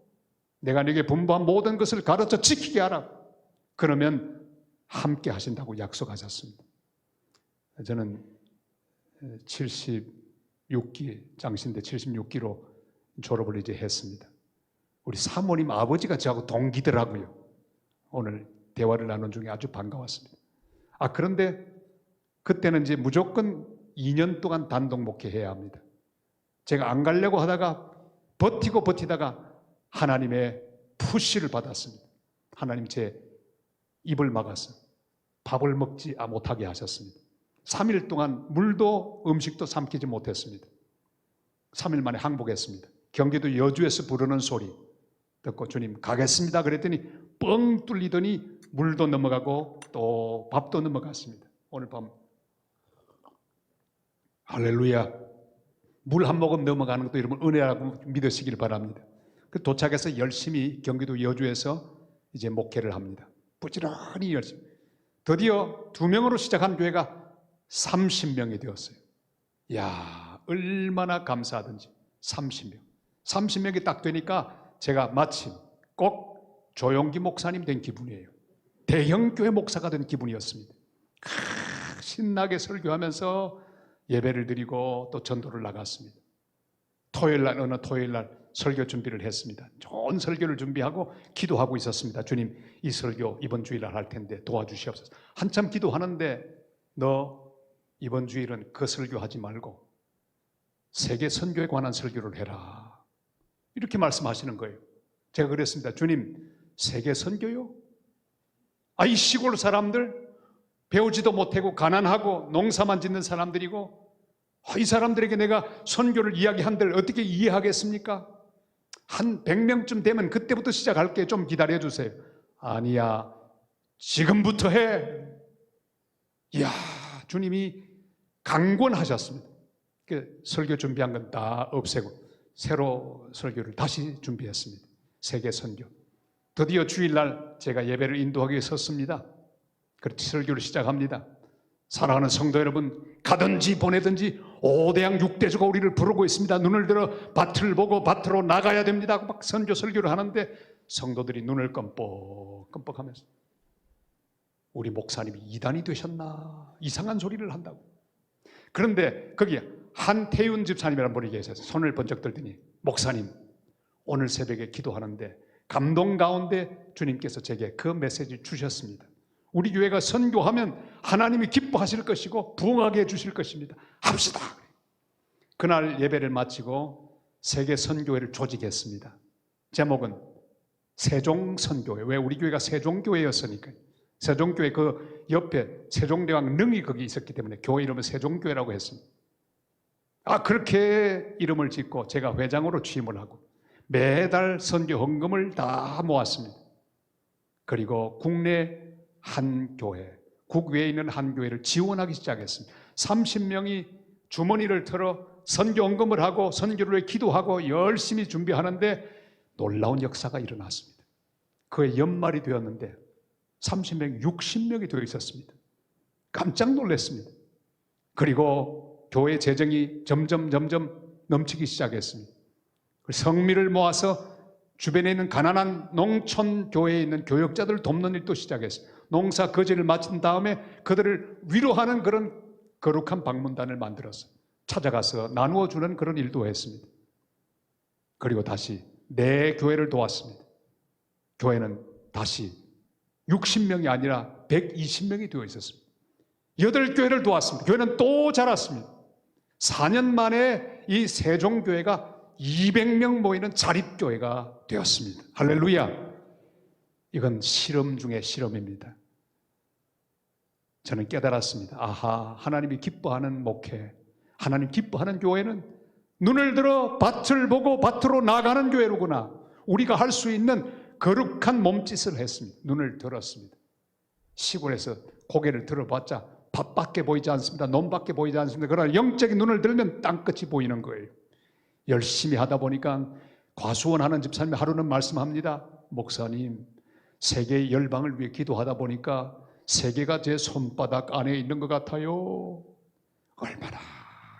[SPEAKER 1] 내가 너에게 분부한 모든 것을 가르쳐 지키게 하라. 그러면 함께 하신다고 약속하셨습니다. 저는 76기 장신대 76기로 졸업을 이제 했습니다. 우리 사모님 아버지가 저하고 동기더라고요. 오늘 대화를 나눈 중에 아주 반가웠습니다. 그런데 그때는 이제 무조건 2년 동안 단독 목회해야 합니다. 제가 안 가려고 하다가 버티다가 하나님의 푸시를 받았습니다. 하나님 제 입을 막아서 밥을 먹지 못하게 하셨습니다. 3일 동안 물도 음식도 삼키지 못했습니다. 3일 만에 항복했습니다. 경기도 여주에서 부르는 소리 듣고 주님 가겠습니다 그랬더니 뻥 뚫리더니 물도 넘어가고 또 밥도 넘어갔습니다. 오늘 밤 할렐루야, 물 한 모금 넘어가는 것도 여러분 은혜라고 믿으시길 바랍니다. 그 도착해서 열심히 경기도 여주에서 이제 목회를 합니다. 부지런히 열심히. 드디어 2명으로 시작한 교회가 30명이 되었어요. 이야, 얼마나 감사하든지. 30명이 딱 되니까 제가 마침 꼭 조용기 목사님 된 기분이에요. 대형교회 목사가 된 기분이었습니다. 신나게 설교하면서 예배를 드리고 또 전도를 나갔습니다. 어느 토요일날 설교 준비를 했습니다. 좋은 설교를 준비하고 기도하고 있었습니다. 주님, 이 설교 이번 주일날 할 텐데 도와주시옵소서. 한참 기도하는데 너 이번 주일은 그 설교하지 말고 세계 선교에 관한 설교를 해라. 이렇게 말씀하시는 거예요. 제가 그랬습니다. 주님, 세계 선교요? 이 시골 사람들 배우지도 못하고 가난하고 농사만 짓는 사람들이고 이 사람들에게 내가 선교를 이야기한들 어떻게 이해하겠습니까? 한 100명쯤 되면 그때부터 시작할게. 좀 기다려주세요. 아니야, 지금부터 해. 이야, 주님이 강권하셨습니다. 설교 준비한 건 다 없애고 새로 설교를 다시 준비했습니다. 세계 선교. 드디어 주일날 제가 예배를 인도하기 위해 섰습니다. 그렇게 설교를 시작합니다. 사랑하는 성도 여러분, 가든지 보내든지 5대양 6대주가 우리를 부르고 있습니다. 눈을 들어 밭을 보고 밭으로 나가야 됩니다. 막 설교를 하는데 성도들이 눈을 껌뻑껌뻑하면서 우리 목사님이 이단이 되셨나 이상한 소리를 한다고. 그런데 거기 한태윤 집사님이라는 분이 계셔서 손을 번쩍 들더니 목사님, 오늘 새벽에 기도하는데 감동 가운데 주님께서 제게 그 메시지를 주셨습니다. 우리 교회가 선교하면 하나님이 기뻐하실 것이고 부흥하게 해주실 것입니다. 합시다. 그날 예배를 마치고 세계 선교회를 조직했습니다. 제목은 세종선교회. 왜? 우리 교회가 세종교회였으니까요. 세종교회 그 옆에 세종대왕 능이 거기 있었기 때문에 교회 이름은 세종교회라고 했습니다. 그렇게 이름을 짓고 제가 회장으로 취임을 하고 매달 선교 헌금을 다 모았습니다. 그리고 국내 한 교회, 국외에 있는 한 교회를 지원하기 시작했습니다. 30명이 주머니를 털어 선교 헌금을 하고 선교를 위해 기도하고 열심히 준비하는데 놀라운 역사가 일어났습니다. 그해 연말이 되었는데 30명, 60명이 되어 있었습니다. 깜짝 놀랐습니다. 그리고 교회 재정이 점점 넘치기 시작했습니다. 성미를 모아서 주변에 있는 가난한 농촌 교회에 있는 교역자들을 돕는 일도 시작했어요. 농사 거지를 마친 다음에 그들을 위로하는 그런 거룩한 방문단을 만들어서 찾아가서 나누어 주는 그런 일도 했습니다. 그리고 다시 내 교회를 도왔습니다. 교회는 다시 60명이 아니라 120명이 되어 있었습니다. 8교회를 도왔습니다. 교회는 또 자랐습니다. 4년 만에 이 세종교회가 200명 모이는 자립교회가 되었습니다. 할렐루야. 이건 실험 중에 실험입니다. 저는 깨달았습니다. 아하, 하나님이 기뻐하는 목회, 하나님 기뻐하는 교회는 눈을 들어 밭을 보고 밭으로 나가는 교회로구나. 우리가 할 수 있는 거룩한 몸짓을 했습니다. 눈을 들었습니다. 시골에서 고개를 들어봤자 밭밖에 보이지 않습니다. 논밖에 보이지 않습니다. 그러나 영적인 눈을 들면 땅끝이 보이는 거예요. 열심히 하다 보니까 과수원하는 집사님이 하루는 말씀합니다. 목사님, 세계의 열방을 위해 기도하다 보니까 세계가 제 손바닥 안에 있는 것 같아요. 얼마나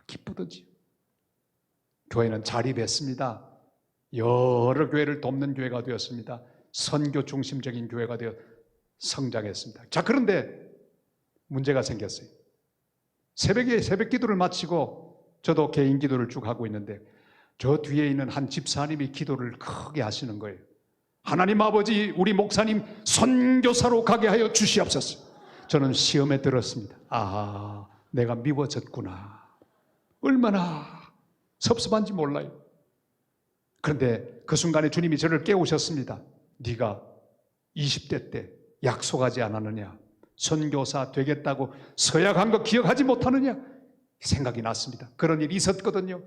[SPEAKER 1] 기쁘든지. 교회는 자립했습니다. 여러 교회를 돕는 교회가 되었습니다. 선교 중심적인 교회가 되어 성장했습니다. 자, 그런데 문제가 생겼어요. 새벽에 새벽 기도를 마치고 저도 개인 기도를 쭉 하고 있는데 저 뒤에 있는 한 집사님이 기도를 크게 하시는 거예요. 하나님 아버지, 우리 목사님 선교사로 가게 하여 주시옵소서. 저는 시험에 들었습니다. 아, 내가 미워졌구나. 얼마나 섭섭한지 몰라요. 그런데 그 순간에 주님이 저를 깨우셨습니다. 네가 20대 때 약속하지 않았느냐? 선교사 되겠다고 서약한 거 기억하지 못하느냐? 생각이 났습니다. 그런 일이 있었거든요.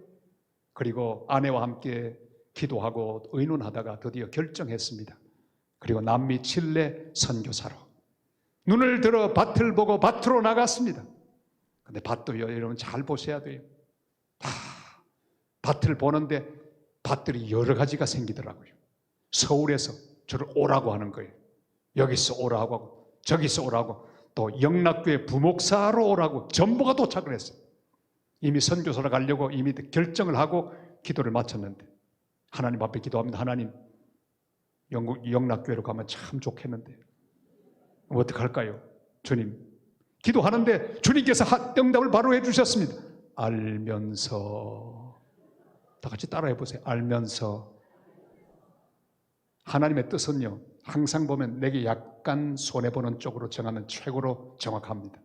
[SPEAKER 1] 그리고 아내와 함께 기도하고 의논하다가 드디어 결정했습니다. 그리고 남미 칠레 선교사로 눈을 들어 밭을 보고 밭으로 나갔습니다. 근데 밭도요, 여러분 잘 보셔야 돼요. 밭을 보는데 밭들이 여러 가지가 생기더라고요. 서울에서 저를 오라고 하는 거예요. 여기서 오라고 하고 저기서 오라고, 또 영락교회 부목사로 오라고 전부가 도착을 했어요. 이미 선교사로 가려고 이미 결정을 하고 기도를 마쳤는데 하나님 앞에 기도합니다. 하나님, 영락교회로 가면 참 좋겠는데 어떡할까요? 주님. 기도하는데 주님께서 응답을 바로 해주셨습니다. 알면서, 다 같이 따라해 보세요. 알면서. 하나님의 뜻은요, 항상 보면 내게 약간 손해보는 쪽으로 정하면 최고로 정확합니다.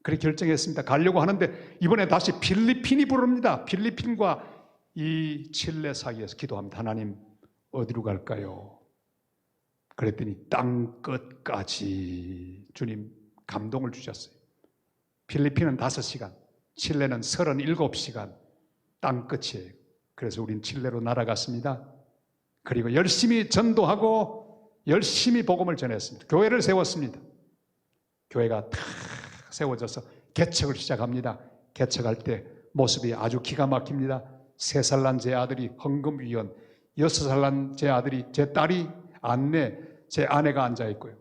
[SPEAKER 1] 그렇게 결정했습니다. 가려고 하는데 이번에 다시 필리핀이 부릅니다. 필리핀과 이 칠레 사이에서 기도합니다. 하나님, 어디로 갈까요? 그랬더니 땅 끝까지 주님 감동을 주셨어요. 필리핀은 5시간, 칠레는 37시간 땅 끝이에요. 그래서 우린 칠레로 날아갔습니다. 그리고 열심히 전도하고 열심히 복음을 전했습니다. 교회를 세웠습니다. 교회가 탁 세워져서 개척을 시작합니다. 개척할 때 모습이 아주 기가 막힙니다. 3살 난 제 아들이 헌금위원, 6살 난 제 아들이, 제 딸이 안내, 제 아내가 앉아있고요.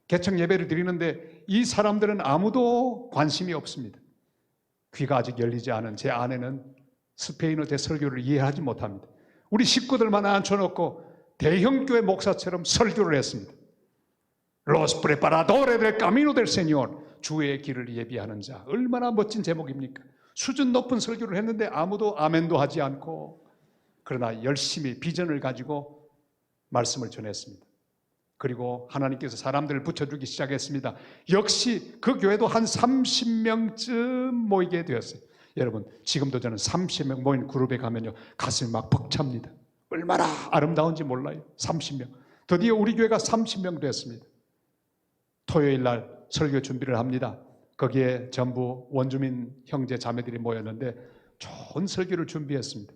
[SPEAKER 1] 개척 예배를 드리는데 이 사람들은 아무도 관심이 없습니다. 귀가 아직 열리지 않은 제 아내는 스페인어 제 설교를 이해하지 못합니다. 우리 식구들만 앉혀놓고 대형교회 목사처럼 설교를 했습니다. Los preparadores del camino del Señor, 주의 길을 예비하는 자. 얼마나 멋진 제목입니까? 수준 높은 설교를 했는데 아무도 아멘도 하지 않고, 그러나 열심히 비전을 가지고 말씀을 전했습니다. 그리고 하나님께서 사람들을 붙여주기 시작했습니다. 역시 그 교회도 한 30명쯤 모이게 되었어요. 여러분, 지금도 저는 30명 모인 그룹에 가면요, 가슴이 막 벅찹니다. 얼마나 아름다운지 몰라요. 30명. 드디어 우리 교회가 30명 됐습니다. 토요일 날 설교 준비를 합니다. 거기에 전부 원주민 형제 자매들이 모였는데 좋은 설교를 준비했습니다.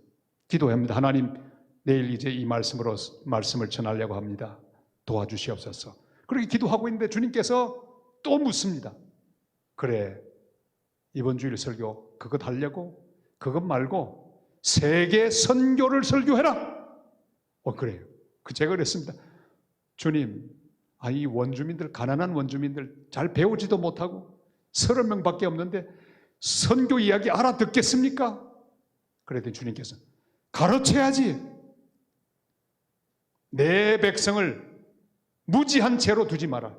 [SPEAKER 1] 기도합니다. 하나님, 내일 이제 이 말씀으로 말씀을 전하려고 합니다. 도와주시옵소서. 그렇게 기도하고 있는데 주님께서 또 묻습니다. 그래, 이번 주일 설교 그것 하려고? 그것 말고 세계 선교를 설교해라. 그래요. 제가 그랬습니다. 주님, 이 원주민들, 가난한 원주민들 잘 배우지도 못하고 30명밖에 없는데 선교 이야기 알아듣겠습니까? 그랬더니 주님께서 가르쳐야지. 내 백성을 무지한 채로 두지 마라.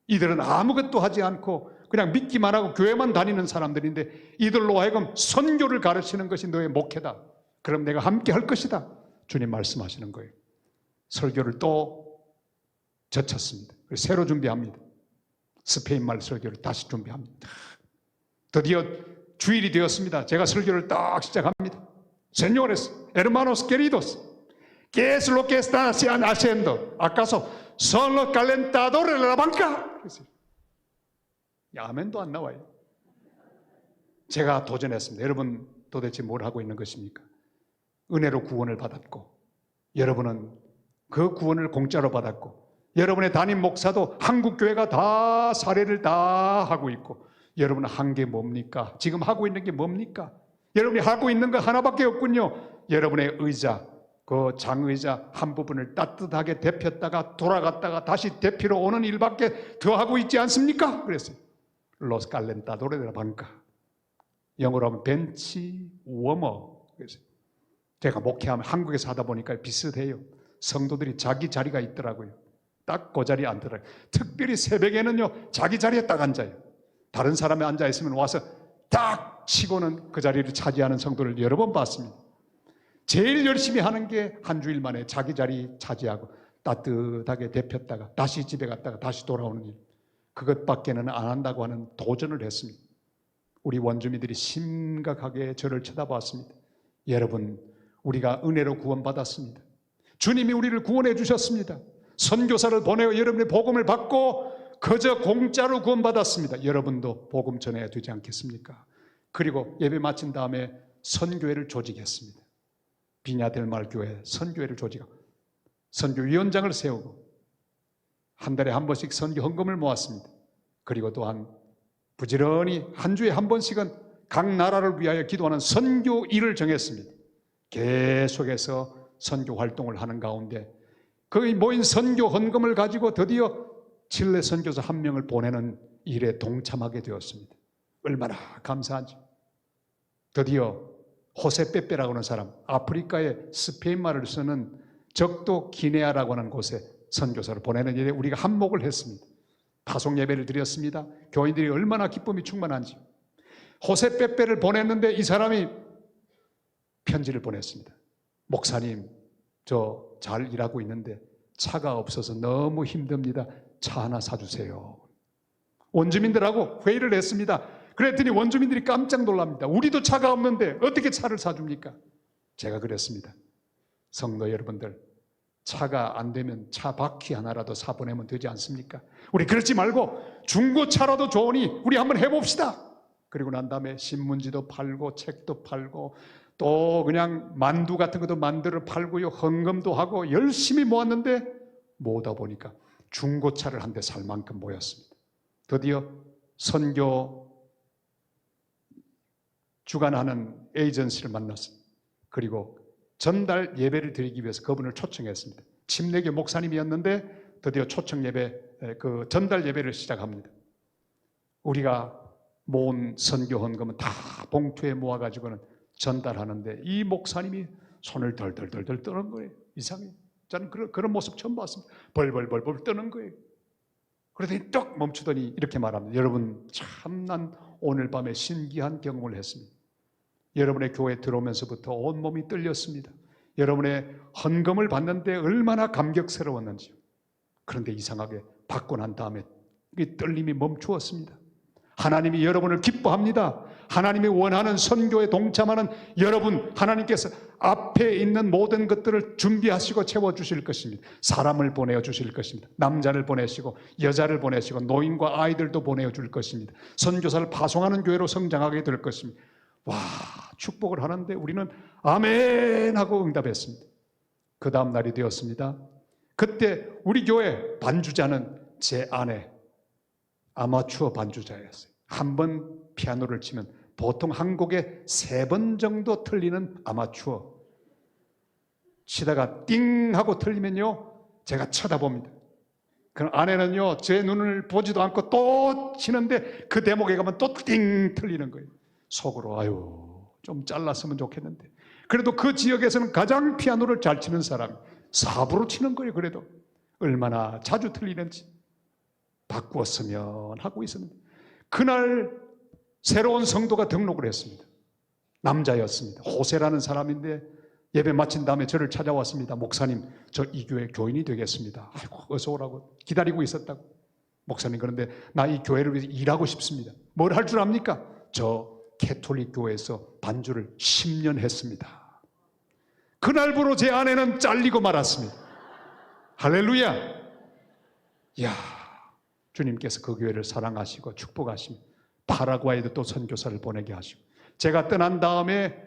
[SPEAKER 1] 이들은 아무것도 하지 않고 그냥 믿기만 하고 교회만 다니는 사람들인데 이들로 하여금 선교를 가르치는 것이 너의 목회다. 그럼 내가 함께 할 것이다. 주님 말씀하시는 거예요. 설교를 또 젖혔습니다. 새로 준비합니다. 스페인말 설교를 다시 준비합니다. 드디어 주일이 되었습니다. 제가 설교를 딱 시작합니다. Señores, hermanos queridos, ¿qué es lo que están haciendo? ¿Acaso son los calentadores de la banca? 아멘도 안 나와요. 제가 도전했습니다. 여러분 도대체 뭘 하고 있는 것입니까? 은혜로 구원을 받았고, 여러분은 그 구원을 공짜로 받았고, 여러분의 담임 목사도 한국 교회가 다 사례를 다 하고 있고, 여러분은 한 게 뭡니까? 지금 하고 있는 게 뭡니까? 여러분이 하고 있는 거 하나밖에 없군요. 여러분의 의자, 그 장의자 한 부분을 따뜻하게 데폈다가 돌아갔다가 다시 데피러 오는 일밖에 더 하고 있지 않습니까? 그랬어요. Los calentadores de la banca. 영어로 하면 벤치 워머. 제가 목회하면 한국에서 하다 보니까 비슷해요. 성도들이 자기 자리가 있더라고요. 딱 그 자리에 앉더라고요. 특별히 새벽에는요, 자기 자리에 딱 앉아요. 다른 사람이 앉아 있으면 와서 딱 치고는 그 자리를 차지하는 성도를 여러 번 봤습니다. 제일 열심히 하는 게 한 주일 만에 자기 자리 차지하고 따뜻하게 데폈다가 다시 집에 갔다가 다시 돌아오는 일, 그것밖에는 안 한다고 하는 도전을 했습니다. 우리 원주민들이 심각하게 저를 쳐다봤습니다. 여러분, 우리가 은혜로 구원받았습니다. 주님이 우리를 구원해 주셨습니다. 선교사를 보내어 여러분의 복음을 받고 그저 공짜로 구원받았습니다. 여러분도 복음 전해야 되지 않겠습니까? 그리고 예배 마친 다음에 선교회를 조직했습니다. 비냐델마을 교회 선교회를 조직하고 선교위원장을 세우고 한 달에 한 번씩 선교 헌금을 모았습니다. 그리고 또한 부지런히 한 주에 한 번씩은 각 나라를 위하여 기도하는 선교일을 정했습니다. 계속해서 선교 활동을 하는 가운데 거기 모인 선교 헌금을 가지고 드디어 칠레 선교사 한 명을 보내는 일에 동참하게 되었습니다. 얼마나 감사한지. 드디어 호세 빼빼라고 하는 사람, 아프리카의 스페인말을 쓰는 적도 기네아라고 하는 곳에 선교사를 보내는 일에 우리가 한몫을 했습니다. 파송 예배를 드렸습니다. 교인들이 얼마나 기쁨이 충만한지. 호세 빼빼를 보냈는데 이 사람이 편지를 보냈습니다. 목사님, 저 잘 일하고 있는데 차가 없어서 너무 힘듭니다. 차 하나 사주세요. 원주민들하고 회의를 했습니다. 그랬더니 원주민들이 깜짝 놀랍니다. 우리도 차가 없는데 어떻게 차를 사줍니까? 제가 그랬습니다. 성도 여러분들, 차가 안 되면 차 바퀴 하나라도 사보내면 되지 않습니까? 우리 그렇지 말고 중고차라도 좋으니 우리 한번 해봅시다. 그리고 난 다음에 신문지도 팔고 책도 팔고 또 그냥 만두 같은 것도 만들어 팔고요, 헌금도 하고 열심히 모았는데 모으다 보니까 중고차를 한 대 살 만큼 모였습니다. 드디어 선교 주관하는 에이전시를 만났습니다. 그리고 전달 예배를 드리기 위해서 그분을 초청했습니다. 침례교 목사님이었는데 드디어 초청 예배, 그 전달 예배를 시작합니다. 우리가 모은 선교 헌금은 다 봉투에 모아가지고는 전달하는데 이 목사님이 손을 덜덜덜 떠는 거예요. 이상해요. 저는 그런 모습 처음 봤습니다. 벌벌벌벌 떠는 거예요. 그러더니 떡 멈추더니 이렇게 말합니다. 여러분, 참 난 오늘 밤에 신기한 경험을 했습니다. 여러분의 교회에 들어오면서부터 온몸이 떨렸습니다. 여러분의 헌금을 받는데 얼마나 감격스러웠는지요. 그런데 이상하게 받고 난 다음에 이 떨림이 멈추었습니다. 하나님이 여러분을 기뻐합니다. 하나님이 원하는 선교에 동참하는 여러분, 하나님께서 앞에 있는 모든 것들을 준비하시고 채워주실 것입니다. 사람을 보내주실 것입니다. 남자를 보내시고 여자를 보내시고 노인과 아이들도 보내줄 것입니다. 선교사를 파송하는 교회로 성장하게 될 것입니다. 와, 축복을 하는데 우리는 아멘 하고 응답했습니다. 그 다음 날이 되었습니다. 그때 우리 교회 반주자는 제 아내, 아마추어 반주자였어요. 한 번 피아노를 치면 보통 한 곡에 3번 정도 틀리는 아마추어. 치다가 띵 하고 틀리면요, 제가 쳐다봅니다. 그럼 아내는요, 제 눈을 보지도 않고 또 치는데 그 대목에 가면 또 띵 틀리는 거예요. 속으로 아유, 좀 잘랐으면 좋겠는데. 그래도 그 지역에서는 가장 피아노를 잘 치는 사람이 4부로 치는 거예요. 그래도 얼마나 자주 틀리는지. 바꾸었으면 하고 있었는데 그날 새로운 성도가 등록을 했습니다. 남자였습니다. 호세라는 사람인데 예배 마친 다음에 저를 찾아왔습니다. 목사님, 저 이 교회 교인이 되겠습니다. 아이고, 어서 오라고 기다리고 있었다고. 목사님, 그런데 나 이 교회를 위해서 일하고 싶습니다. 뭘 할 줄 압니까? 저 캐톨릭 교회에서 반주를 10년 했습니다. 그날부로 제 아내는 잘리고 말았습니다. 할렐루야. 야, 주님께서 그 교회를 사랑하시고 축복하시며 파라과이도 또 선교사를 보내게 하시고, 제가 떠난 다음에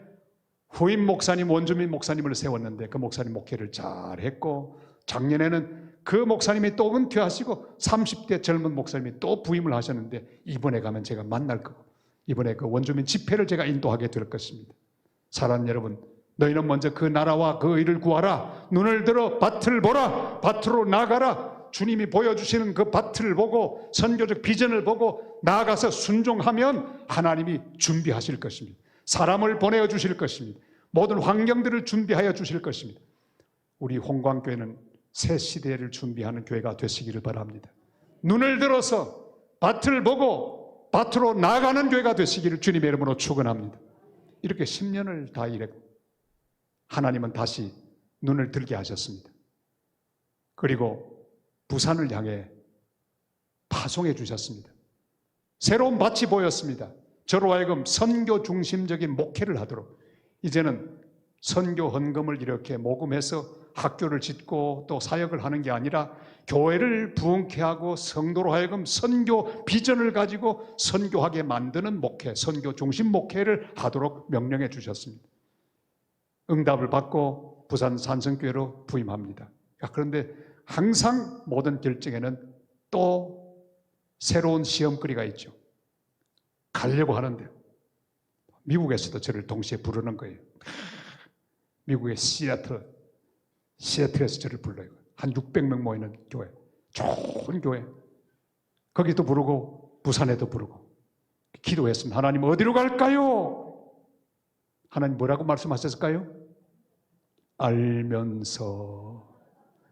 [SPEAKER 1] 후임 목사님, 원주민 목사님을 세웠는데 그 목사님 목회를 잘했고, 작년에는 그 목사님이 또 은퇴하시고 30대 젊은 목사님이 또 부임을 하셨는데, 이번에 가면 제가 만날 거고, 이번에 그 원주민 집회를 제가 인도하게 될 것입니다. 사랑하는 여러분, 너희는 먼저 그 나라와 그 의를 구하라. 눈을 들어 밭을 보라. 밭으로 나가라. 주님이 보여주시는 그 밭을 보고 선교적 비전을 보고 나아가서 순종하면 하나님이 준비하실 것입니다. 사람을 보내어 주실 것입니다. 모든 환경들을 준비하여 주실 것입니다. 우리 홍광교회는 새 시대를 준비하는 교회가 되시기를 바랍니다. 눈을 들어서 밭을 보고 밭으로 나아가는 교회가 되시기를 주님의 이름으로 축원합니다. 이렇게 10년을 다 일했고 하나님은 다시 눈을 들게 하셨습니다. 그리고 부산을 향해 파송해 주셨습니다. 새로운 밭이 보였습니다. 저로 하여금 선교 중심적인 목회를 하도록, 이제는 선교 헌금을 이렇게 모금해서 학교를 짓고 또 사역을 하는 게 아니라 교회를 부흥케 하고 성도로 하여금 선교 비전을 가지고 선교하게 만드는 목회, 선교 중심 목회를 하도록 명령해 주셨습니다. 응답을 받고 부산 산성교회로 부임합니다. 그런데 항상 모든 결정에는 또 새로운 시험거리가 있죠. 가려고 하는데 미국에서도 저를 동시에 부르는 거예요. 미국의 시애틀에서 저를 불러요. 한 600명 모이는 교회, 좋은 교회. 거기도 부르고 부산에도 부르고 기도했습니다. 하나님 어디로 갈까요? 하나님 뭐라고 말씀하셨을까요? 알면서.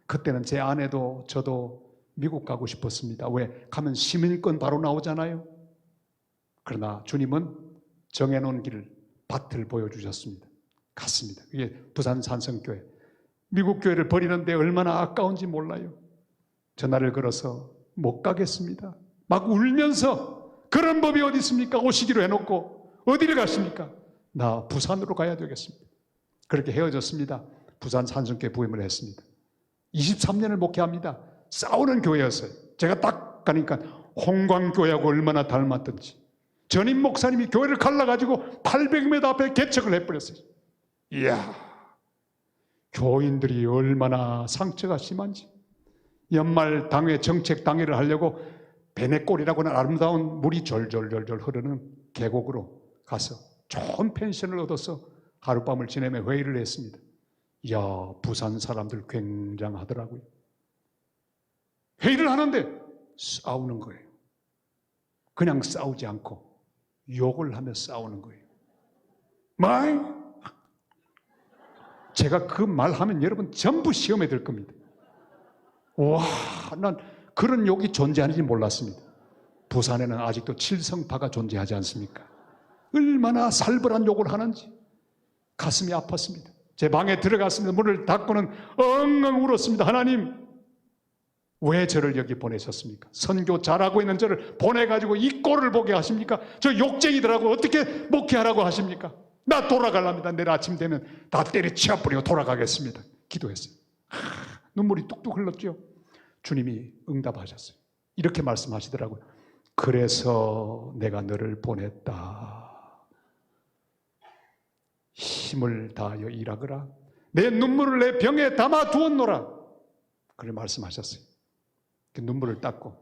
[SPEAKER 1] 그때는 제 아내도 저도 미국 가고 싶었습니다. 왜? 가면 시민권 바로 나오잖아요. 그러나 주님은 정해놓은 길을, 밭을 보여주셨습니다. 갔습니다. 그게 부산 산성교회. 미국 교회를 버리는데 얼마나 아까운지 몰라요. 전화를 걸어서 못 가겠습니다. 막 울면서, 그런 법이 어디 있습니까? 오시기로 해놓고 어디를 가십니까? 나 부산으로 가야 되겠습니다. 그렇게 헤어졌습니다. 부산 산성교회 부임을 했습니다. 23년을 목회합니다. 싸우는 교회였어요. 제가 딱 가니까 홍광교회하고 얼마나 닮았던지. 전임 목사님이 교회를 갈라가지고 800m 앞에 개척을 해버렸어요. 이야, 교인들이 얼마나 상처가 심한지. 연말 당회, 정책 당회를 하려고 베네골이라고 하는 아름다운 물이 절절절절 흐르는 계곡으로 가서 좋은 펜션을 얻어서 하룻밤을 지내며 회의를 했습니다. 이야, 부산 사람들 굉장하더라고요. 회의를 하는데 싸우는 거예요. 그냥 싸우지 않고 욕을 하며 싸우는 거예요. 마이, 제가 그 말하면 여러분 전부 시험에 들 겁니다. 와, 난 그런 욕이 존재하는지 몰랐습니다. 부산에는 아직도 칠성파가 존재하지 않습니까? 얼마나 살벌한 욕을 하는지 가슴이 아팠습니다. 제 방에 들어갔습니다. 문을 닫고는 엉엉 울었습니다. 하나님, 왜 저를 여기 보내셨습니까? 선교 잘하고 있는 저를 보내가지고 이 꼴을 보게 하십니까? 저 욕쟁이들하고 어떻게 목회하라고 하십니까? 나 돌아가랍니다. 내일 아침 되면 다 때려치워버리고 돌아가겠습니다. 기도했어요. 눈물이 뚝뚝 흘렀죠. 주님이 응답하셨어요. 이렇게 말씀하시더라고요. 그래서 내가 너를 보냈다. 힘을 다하여 일하거라. 내 눈물을 내 병에 담아 두었노라. 그렇게 말씀하셨어요. 그 눈물을 닦고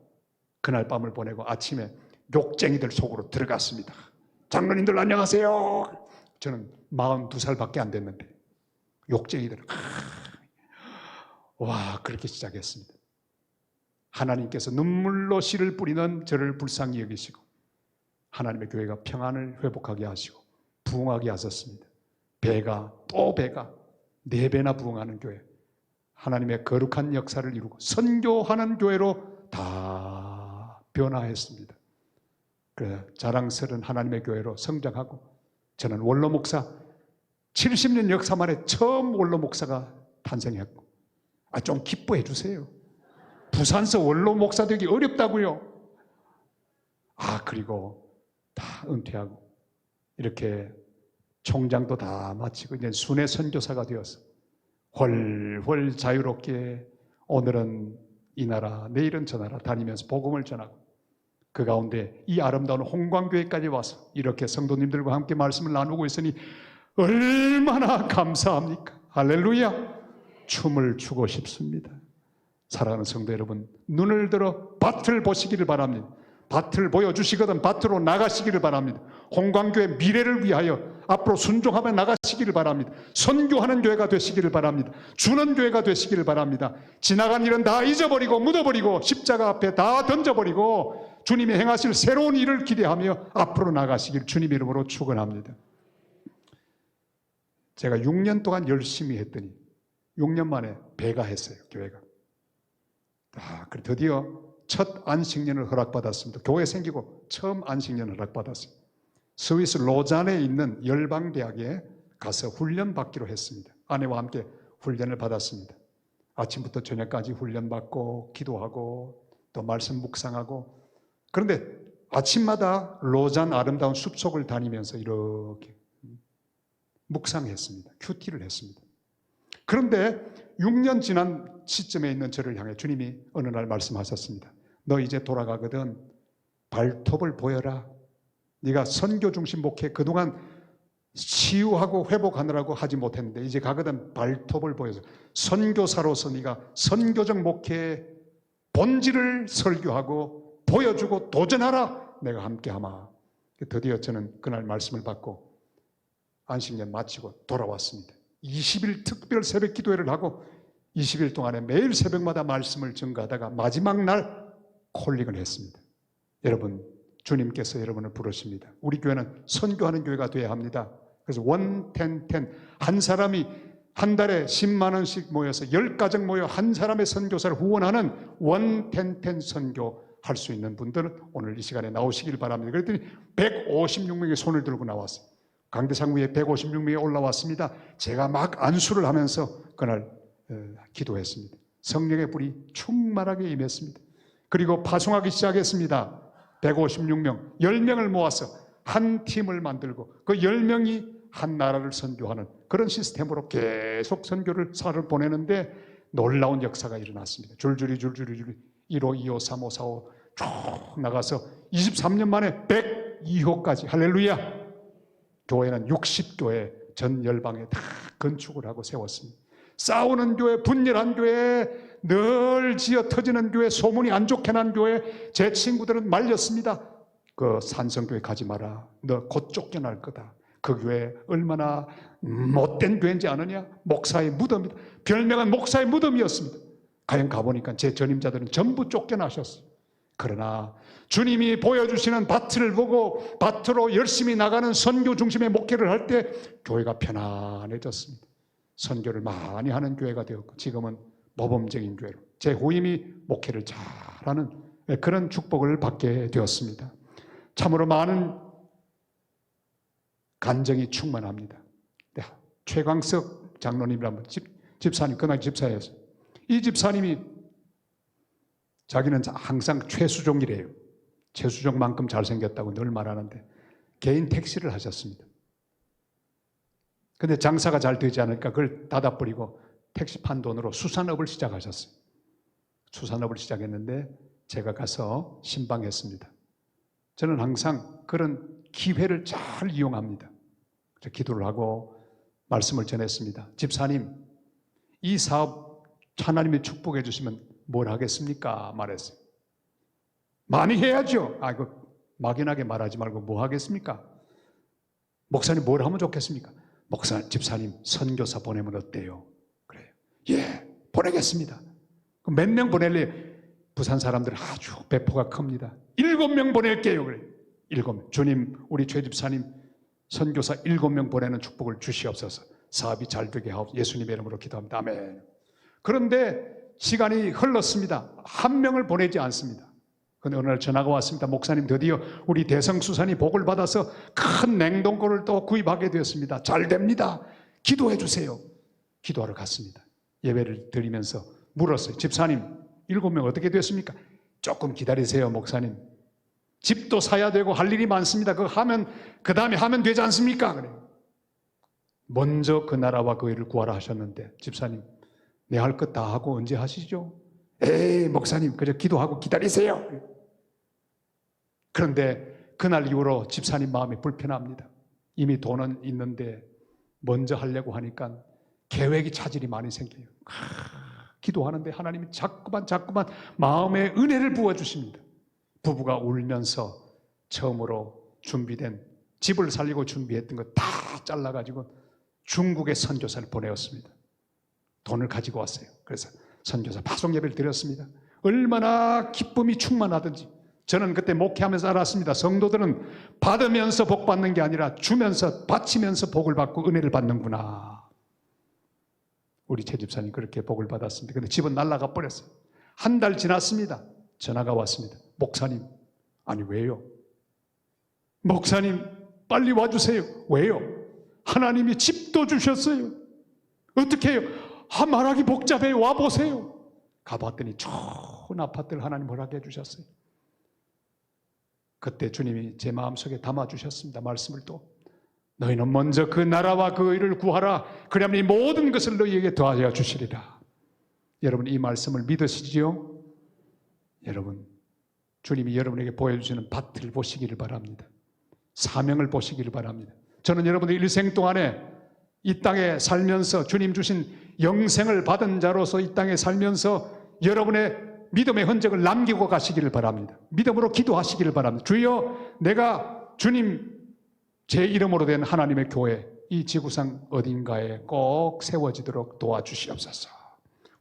[SPEAKER 1] 그날 밤을 보내고 아침에 욕쟁이들 속으로 들어갔습니다. 장로님들 안녕하세요. 저는 42살밖에 안 됐는데 욕쟁이들, 와, 그렇게 시작했습니다. 하나님께서 눈물로 씨를 뿌리는 저를 불쌍히 여기시고 하나님의 교회가 평안을 회복하게 하시고 부흥하게 하셨습니다. 배가 또 배가 4배나 부흥하는 교회, 하나님의 거룩한 역사를 이루고 선교하는 교회로 다 변화했습니다. 그 자랑스러운 하나님의 교회로 성장하고, 저는 원로 목사 70년 역사 만에 처음 원로 목사가 탄생했고, 좀 기뻐해 주세요. 부산서 원로 목사 되기 어렵다고요. 그리고 다 은퇴하고 이렇게 총장도 다 마치고 이제 순회 선교사가 되어서 훨훨 자유롭게 오늘은 이 나라 내일은 저 나라 다니면서 복음을 전하고 그 가운데 이 아름다운 홍광교회까지 와서 이렇게 성도님들과 함께 말씀을 나누고 있으니 얼마나 감사합니까? 할렐루야. 춤을 추고 싶습니다. 사랑하는 성도 여러분, 눈을 들어 밭을 보시기를 바랍니다. 밭을 보여주시거든 밭으로 나가시기를 바랍니다. 홍광교회 미래를 위하여 앞으로 순종하며 나가시기를 바랍니다. 선교하는 교회가 되시기를 바랍니다. 주는 교회가 되시기를 바랍니다. 지나간 일은 다 잊어버리고 묻어버리고 십자가 앞에 다 던져버리고 주님이 행하실 새로운 일을 기대하며 앞으로 나가시길 주님 이름으로 축원합니다. 제가 6년 동안 열심히 했더니 6년 만에 배가했어요. 교회가. 드디어 첫 안식년을 허락받았습니다. 교회 생기고 처음 안식년을 허락받았어요. 스위스 로잔에 있는 열방대학에 가서 훈련받기로 했습니다. 아내와 함께 훈련을 받았습니다. 아침부터 저녁까지 훈련받고 기도하고 또 말씀 묵상하고, 그런데 아침마다 로잔 아름다운 숲속을 다니면서 이렇게 묵상했습니다. 큐티를 했습니다. 그런데 6년 지난 시점에 있는 저를 향해 주님이 어느 날 말씀하셨습니다. 너 이제 돌아가거든 발톱을 보여라. 네가 선교 중심 목회 그동안 치유하고 회복하느라고 하지 못했는데 이제 가거든 발톱을 보여서 선교사로서 네가 선교적 목회의 본질을 설교하고 보여주고 도전하라. 내가 함께하마. 드디어 저는 그날 말씀을 받고 안식년 마치고 돌아왔습니다. 20일 특별 새벽 기도회를 하고 20일 동안에 매일 새벽마다 말씀을 전가하다가 마지막 날 콜링을 했습니다. 여러분, 주님께서 여러분을 부르십니다. 우리 교회는 선교하는 교회가 되어야 합니다. 그래서 1-10-10 한 사람이 한 달에 10만 원씩 모여서 10가정 모여 한 사람의 선교사를 후원하는 1-10-10 선교할 수 있는 분들은 오늘 이 시간에 나오시길 바랍니다. 그랬더니 156명이 손을 들고 나왔어요. 강대상 위에 156명이 올라왔습니다. 제가 막 안수를 하면서 그날 기도했습니다. 성령의 불이 충만하게 임했습니다. 그리고 파송하기 시작했습니다. 156명, 10명을 모아서 한 팀을 만들고 그 10명이 한 나라를 선교하는 그런 시스템으로 계속 선교를 사를 보내는데 놀라운 역사가 일어났습니다. 줄줄이 1호, 2호, 3호, 4호 쭉 나가서 23년 만에 102호까지 할렐루야. 교회는 60교회 전 열방에 다 건축을 하고 세웠습니다. 싸우는 교회, 분열한 교회, 늘 지어 터지는 교회, 소문이 안 좋게 난 교회, 제 친구들은 말렸습니다. 그 산성교회 가지 마라. 너 곧 쫓겨날 거다. 그 교회 얼마나 못된 교회인지 아느냐? 목사의 무덤이다. 별명은 목사의 무덤이었습니다. 과연 가보니까 제 전임자들은 전부 쫓겨나셨어요. 그러나 주님이 보여주시는 밭을 보고 밭으로 열심히 나가는 선교 중심의 목회를 할 때 교회가 편안해졌습니다. 선교를 많이 하는 교회가 되었고 지금은 모범적인 교회로 제 후임이 목회를 잘하는 그런 축복을 받게 되었습니다. 참으로 많은 간정이 충만합니다. 최광석 장로님이라는 집사님, 그날 집사였어요. 이 집사님이 자기는 항상 최수종이래요. 최수종만큼 잘생겼다고 늘 말하는데 개인 택시를 하셨습니다. 근데 장사가 잘 되지 않으니까 그걸 닫아버리고 택시 판 돈으로 수산업을 시작하셨어요. 수산업을 시작했는데 제가 가서 신방했습니다. 저는 항상 그런 기회를 잘 이용합니다. 기도를 하고 말씀을 전했습니다. 집사님, 이 사업 하나님이 축복해 주시면 뭘 하겠습니까? 말했어요. 많이 해야죠. 이거 막연하게 말하지 말고 뭐 하겠습니까? 목사님 뭘 하면 좋겠습니까? 집사님 선교사 보내면 어때요? 그래요. 예, 보내겠습니다. 몇 명 보낼래요? 부산 사람들 아주 배포가 큽니다. 7명 보낼게요. 그래요. 7명. 주님, 우리 최 집사님 선교사 7명 보내는 축복을 주시옵소서. 사업이 잘 되게 하옵소서. 예수님의 이름으로 기도합니다. 아멘. 그런데 시간이 흘렀습니다. 한 명을 보내지 않습니다. 그런데 어느 날 전화가 왔습니다. 목사님, 드디어 우리 대성수산이 복을 받아서 큰 냉동고를 또 구입하게 되었습니다. 잘 됩니다. 기도해 주세요. 기도하러 갔습니다. 예배를 드리면서 물었어요. 집사님, 7명 어떻게 됐습니까? 조금 기다리세요, 목사님. 집도 사야 되고 할 일이 많습니다. 그거 하면, 그 다음에 하면 되지 않습니까? 그래요. 먼저 그 나라와 그 일을 구하라 하셨는데, 집사님 내 할 것 다 하고 언제 하시죠? 에이 목사님 그저 기도하고 기다리세요. 그런데 그날 이후로 집사님 마음이 불편합니다. 이미 돈은 있는데 먼저 하려고 하니까 계획이 차질이 많이 생겨요. 기도하는데 하나님이 자꾸만 마음에 은혜를 부어주십니다. 부부가 울면서 처음으로 준비된 집을 살리고 준비했던 거 다 잘라가지고 중국에 선교사를 보내었습니다. 돈을 가지고 왔어요. 그래서 선교사 파송 예배를 드렸습니다. 얼마나 기쁨이 충만하든지. 저는 그때 목회하면서 알았습니다. 성도들은 받으면서 복 받는 게 아니라 주면서 바치면서 복을 받고 은혜를 받는구나. 우리 최 집사님 그렇게 복을 받았습니다. 근데 집은 날아가 버렸어요. 한 달 지났습니다. 전화가 왔습니다. 목사님, 아니 왜요? 목사님 빨리 와주세요. 왜요? 하나님이 집도 주셨어요. 어떻게 해요? 말하기 복잡해요. 와보세요. 가봤더니 좋은 아파트를 하나님 허락해 주셨어요. 그때 주님이 제 마음속에 담아주셨습니다. 말씀을 또 너희는 먼저 그 나라와 그 의를 구하라. 그러면 이 모든 것을 너희에게 더하여 주시리라. 여러분 이 말씀을 믿으시지요? 여러분 주님이 여러분에게 보여주시는 밭을 보시기를 바랍니다. 사명을 보시기를 바랍니다. 저는 여러분의 일생 동안에 이 땅에 살면서 주님 주신 영생을 받은 자로서 이 땅에 살면서 여러분의 믿음의 흔적을 남기고 가시기를 바랍니다. 믿음으로 기도하시기를 바랍니다. 주여 내가 주님 제 이름으로 된 하나님의 교회 이 지구상 어딘가에 꼭 세워지도록 도와주시옵소서.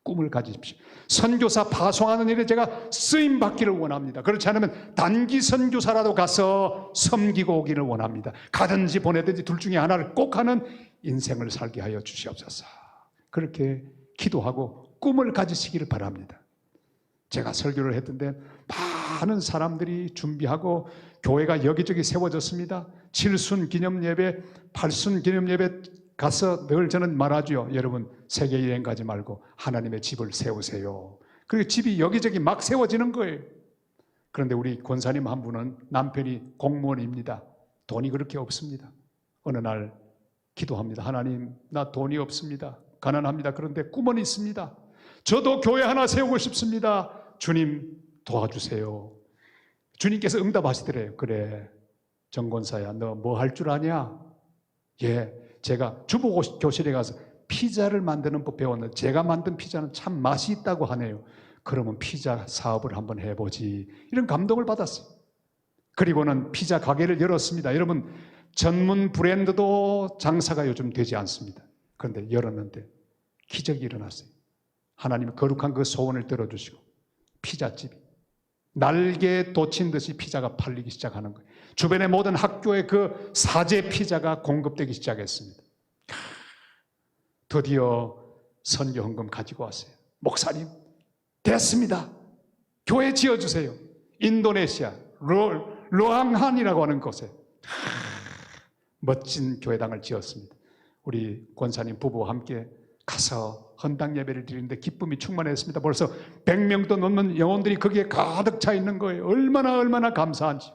[SPEAKER 1] 꿈을 가지십시오. 선교사 파송하는 일에 제가 쓰임받기를 원합니다. 그렇지 않으면 단기 선교사라도 가서 섬기고 오기를 원합니다. 가든지 보내든지 둘 중에 하나를 꼭 하는 인생을 살게 하여 주시옵소서. 그렇게 기도하고 꿈을 가지시기를 바랍니다. 제가 설교를 했던데 많은 사람들이 준비하고 교회가 여기저기 세워졌습니다. 7순 기념예배, 8순 기념예배 가서 늘 저는 말하죠. 여러분 세계 여행 가지 말고 하나님의 집을 세우세요. 그리고 집이 여기저기 막 세워지는 거예요. 그런데 우리 권사님 한 분은 남편이 공무원입니다. 돈이 그렇게 없습니다. 어느 날 기도합니다. 하나님 나 돈이 없습니다. 가난합니다. 그런데 꿈은 있습니다. 저도 교회 하나 세우고 싶습니다. 주님 도와주세요. 주님께서 응답하시더래요. 그래 정권사야 너 뭐 할 줄 아냐? 예, 제가 주부교실에 가서 피자를 만드는 법 배웠는데 제가 만든 피자는 참 맛이 있다고 하네요. 그러면 피자 사업을 한번 해보지. 이런 감동을 받았어요. 그리고는 피자 가게를 열었습니다. 여러분 전문 브랜드도 장사가 요즘 되지 않습니다. 그런데 열었는데 기적이 일어났어요. 하나님의 거룩한 그 소원을 들어주시고 피자집이 날개에 돋친 듯이 피자가 팔리기 시작하는 거예요. 주변의 모든 학교에 그 사제 피자가 공급되기 시작했습니다. 드디어 선교 헌금 가지고 왔어요. 목사님 됐습니다. 교회 지어주세요. 인도네시아 로항한이라고 하는 곳에 멋진 교회당을 지었습니다. 우리 권사님 부부와 함께 가서 헌당 예배를 드리는데 기쁨이 충만했습니다. 벌써 100명도 넘는 영혼들이 거기에 가득 차 있는 거예요. 얼마나 감사한지.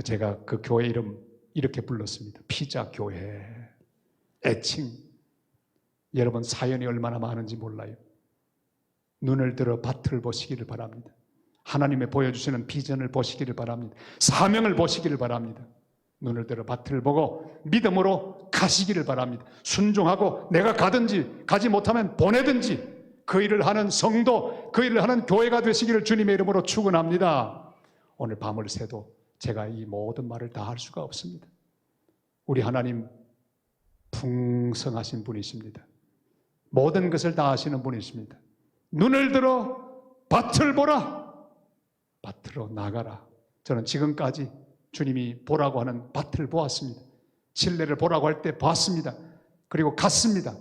[SPEAKER 1] 제가 그 교회 이름 이렇게 불렀습니다. 피자 교회. 애칭. 여러분 사연이 얼마나 많은지 몰라요. 눈을 들어 밭을 보시기를 바랍니다. 하나님의 보여주시는 비전을 보시기를 바랍니다. 사명을 보시기를 바랍니다. 눈을 들어 밭을 보고 믿음으로 가시기를 바랍니다. 순종하고 내가 가든지 가지 못하면 보내든지 그 일을 하는 성도, 그 일을 하는 교회가 되시기를 주님의 이름으로 축원합니다. 오늘 밤을 새도 제가 이 모든 말을 다 할 수가 없습니다. 우리 하나님 풍성하신 분이십니다. 모든 것을 다 아시는 분이십니다. 눈을 들어 밭을 보라. 밭으로 나가라. 저는 지금까지 주님이 보라고 하는 밭을 보았습니다. 신뢰를 보라고 할 때 봤습니다. 그리고 갔습니다.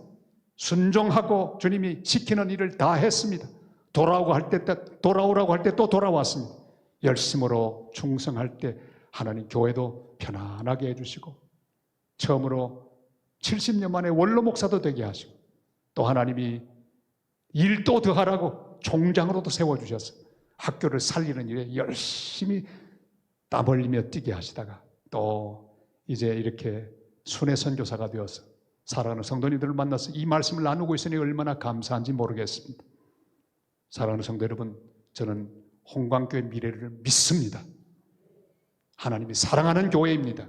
[SPEAKER 1] 순종하고 주님이 시키는 일을 다 했습니다. 돌아오라고 할 때 또 돌아왔습니다. 열심으로 충성할 때 하나님 교회도 편안하게 해주시고 처음으로 70년 만에 원로 목사도 되게 하시고 또 하나님이 일도 더 하라고 총장으로도 세워주셨어요. 학교를 살리는 일에 열심히 땀 흘리며 뛰게 하시다가 또 이제 이렇게 순회 선교사가 되어서 사랑하는 성도님들을 만나서 이 말씀을 나누고 있으니 얼마나 감사한지 모르겠습니다. 사랑하는 성도 여러분, 저는 홍광교회 미래를 믿습니다. 하나님이 사랑하는 교회입니다.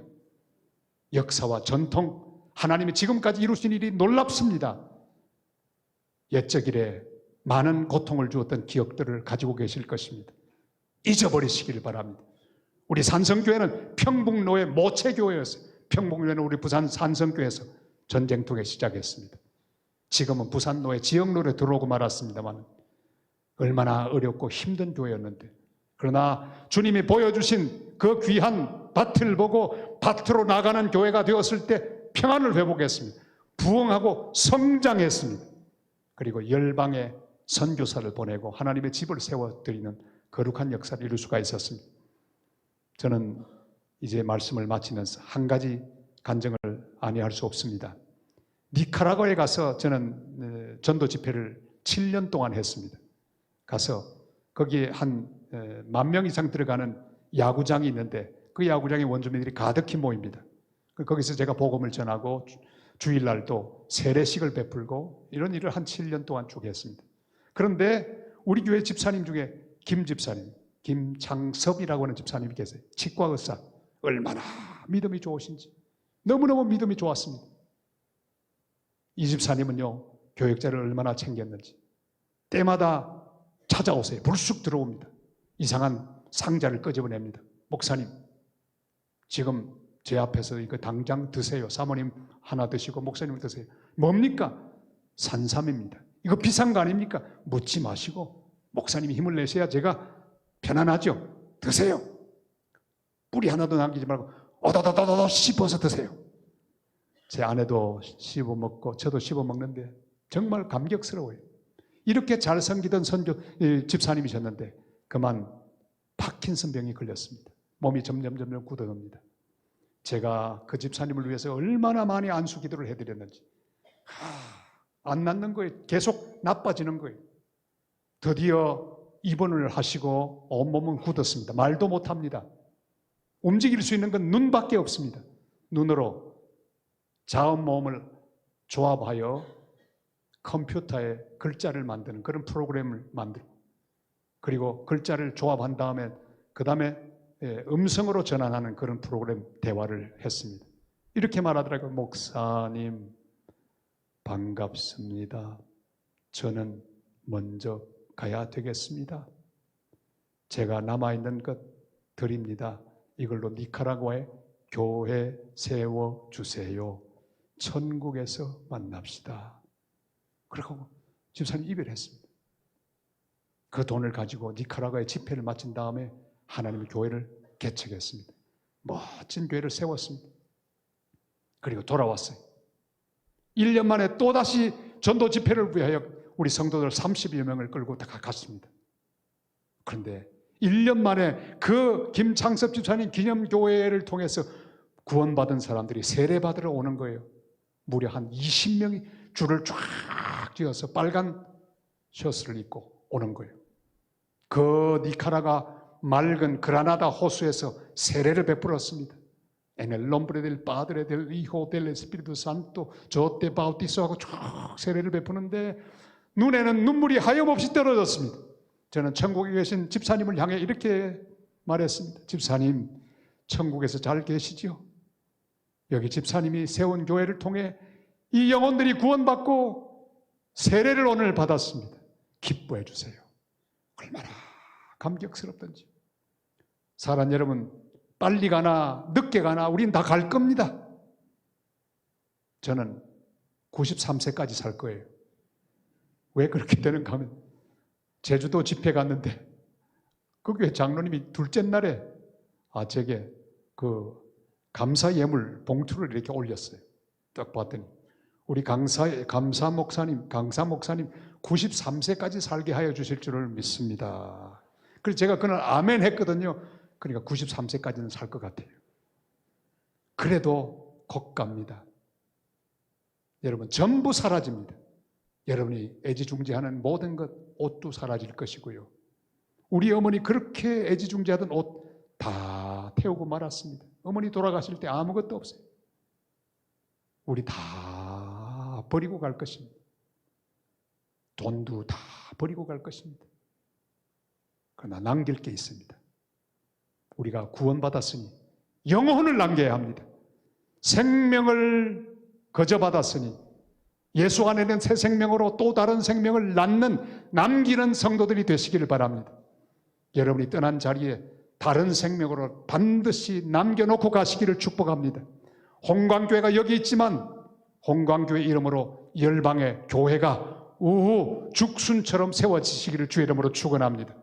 [SPEAKER 1] 역사와 전통, 하나님이 지금까지 이루신 일이 놀랍습니다. 옛적 일에 많은 고통을 주었던 기억들을 가지고 계실 것입니다. 잊어버리시길 바랍니다. 우리 산성교회는 평북로의 모체교회였어요. 평북로는 우리 부산 산성교회에서 전쟁통에 시작했습니다. 지금은 부산로의 지역로에 들어오고 말았습니다만 얼마나 어렵고 힘든 교회였는데, 그러나 주님이 보여주신 그 귀한 밭을 보고 밭으로 나가는 교회가 되었을 때 평안을 회복했습니다. 부흥하고 성장했습니다. 그리고 열방에 선교사를 보내고 하나님의 집을 세워드리는 거룩한 역사를 이룰 수가 있었습니다. 저는 이제 말씀을 마치면서 한 가지 간증을 아니할 수 없습니다. 니카라과에 가서 저는 전도 집회를 7년 동안 했습니다. 가서 거기에 한 10,000명 이상 들어가는 야구장이 있는데 그 야구장에 원주민들이 가득히 모입니다. 거기서 제가 복음을 전하고 주일날도 세례식을 베풀고 이런 일을 한 7년 동안 쭉 했습니다. 그런데 우리 교회 집사님 중에 김 집사님, 김창섭이라고 하는 집사님이 계세요. 치과 의사. 얼마나 믿음이 좋으신지. 너무너무 믿음이 좋았습니다. 이 집사님은요, 교역자를 얼마나 챙겼는지. 때마다 찾아오세요. 불쑥 들어옵니다. 이상한 상자를 끄집어냅니다. 목사님, 지금 제 앞에서 이거 당장 드세요. 사모님 하나 드시고 목사님 드세요. 뭡니까? 산삼입니다. 이거 비싼 거 아닙니까? 묻지 마시고 목사님이 힘을 내셔야 제가 편안하죠. 드세요. 뿌리 하나도 남기지 말고 오도도도도 씹어서 드세요. 제 아내도 씹어 먹고 저도 씹어 먹는데 정말 감격스러워요. 이렇게 잘 섬기던 집사님이셨는데 그만 파킨슨병이 걸렸습니다. 몸이 점점 굳어갑니다. 제가 그 집사님을 위해서 얼마나 많이 안수 기도를 해드렸는지. 안 낫는 거예요. 계속 나빠지는 거예요. 드디어 입원을 하시고 온몸은 굳었습니다. 말도 못합니다. 움직일 수 있는 건 눈밖에 없습니다. 눈으로 자음모음을 조합하여 컴퓨터에 글자를 만드는 그런 프로그램을 만들고, 그리고 글자를 조합한 다음에 그 다음에 음성으로 전환하는 그런 프로그램 대화를 했습니다. 이렇게 말하더라고요. 목사님 반갑습니다. 저는 먼저 가야 되겠습니다. 제가 남아있는 것 드립니다. 이걸로 니카라과에 교회 세워주세요. 천국에서 만납시다. 그러고 집사님 이별했습니다. 그 돈을 가지고 니카라과에 집회를 마친 다음에 하나님의 교회를 개척했습니다. 멋진 교회를 세웠습니다. 그리고 돌아왔어요. 1년 만에 또다시 전도 집회를 위하여 우리 성도들 30여 명을 끌고 다 갔습니다. 그런데 1년 만에 그 김창섭 집사님 기념교회를 통해서 구원받은 사람들이 세례받으러 오는 거예요. 무려 한 20명이 줄을 쫙 지어서 빨간 셔츠를 입고 오는 거예요. 그 니카라가 맑은 그라나다 호수에서 세례를 베풀었습니다. En el nombre del Padre, del Hijo, del Espíritu Santo, yo te bautizo 하고 쭉 세례를 베푸는데 눈에는 눈물이 하염없이 떨어졌습니다. 저는 천국에 계신 집사님을 향해 이렇게 말했습니다. 집사님, 천국에서 잘 계시죠? 여기 집사님이 세운 교회를 통해 이 영혼들이 구원받고 세례를 오늘 받았습니다. 기뻐해 주세요. 얼마나 감격스럽던지. 사랑 여러분, 빨리 가나 늦게 가나 우린 다 갈 겁니다. 저는 93세까지 살 거예요. 왜 그렇게 되는가 하면 제주도 집회 갔는데 그 교회 장로님이 둘째 날에 제게 그 감사 예물 봉투를 이렇게 올렸어요. 딱 봤더니 우리 감사 목사님 93세까지 살게 하여 주실 줄을 믿습니다. 그래서 제가 그날 아멘 했거든요. 그러니까 93세까지는 살 것 같아요. 그래도 곧 갑니다. 여러분, 전부 사라집니다. 여러분이 애지중지하는 모든 것, 옷도 사라질 것이고요. 우리 어머니 그렇게 애지중지하던 옷 다 태우고 말았습니다. 어머니 돌아가실 때 아무것도 없어요. 우리 다 버리고 갈 것입니다. 돈도 다 버리고 갈 것입니다. 그러나 남길 게 있습니다. 우리가 구원받았으니 영혼을 남겨야 합니다. 생명을 거저 받았으니 예수 안에는 새 생명으로 또 다른 생명을 낳는 남기는 성도들이 되시기를 바랍니다. 여러분이 떠난 자리에 다른 생명으로 반드시 남겨놓고 가시기를 축복합니다. 홍광교회가 여기 있지만 홍광교회 이름으로 열방의 교회가 우후 죽순처럼 세워지시기를 주의 이름으로 축원합니다.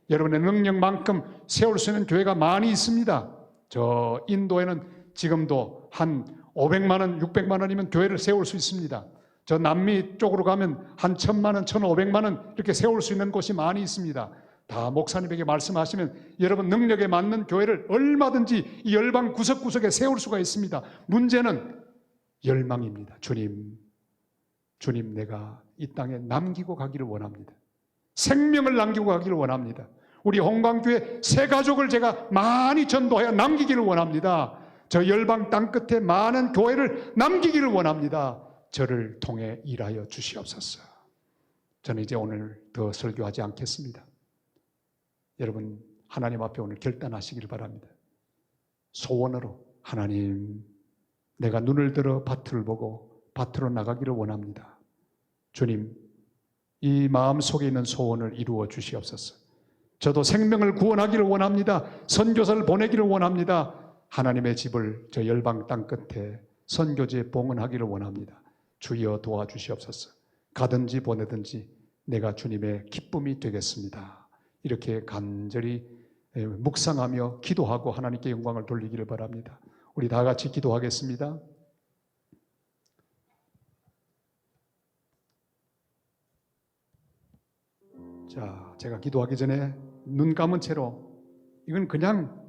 [SPEAKER 1] 여러분의 능력만큼 세울 수 있는 교회가 많이 있습니다. 저 인도에는 지금도 한 500만 원, 600만 원이면 교회를 세울 수 있습니다. 저 남미 쪽으로 가면 한 1000만 원, 1500만 원 이렇게 세울 수 있는 곳이 많이 있습니다. 다 목사님에게 말씀하시면 여러분 능력에 맞는 교회를 얼마든지 이 열방 구석구석에 세울 수가 있습니다. 문제는 열망입니다. 주님 내가 이 땅에 남기고 가기를 원합니다. 생명을 남기고 가기를 원합니다. 우리 홍광교회 새 가족을 제가 많이 전도하여 남기기를 원합니다. 저 열방 땅끝에 많은 교회를 남기기를 원합니다. 저를 통해 일하여 주시옵소서. 저는 이제 오늘 더 설교하지 않겠습니다. 여러분 하나님 앞에 오늘 결단하시기를 바랍니다. 소원으로 하나님 내가 눈을 들어 밭을 보고 밭으로 나가기를 원합니다. 주님 이 마음속에 있는 소원을 이루어 주시옵소서. 저도 생명을 구원하기를 원합니다. 선교사를 보내기를 원합니다. 하나님의 집을 저 열방 땅끝에 선교지에 봉헌하기를 원합니다. 주여 도와주시옵소서. 가든지 보내든지 내가 주님의 기쁨이 되겠습니다. 이렇게 간절히 묵상하며 기도하고 하나님께 영광을 돌리기를 바랍니다. 우리 다 같이 기도하겠습니다. 자, 제가 기도하기 전에 눈 감은 채로 이건 그냥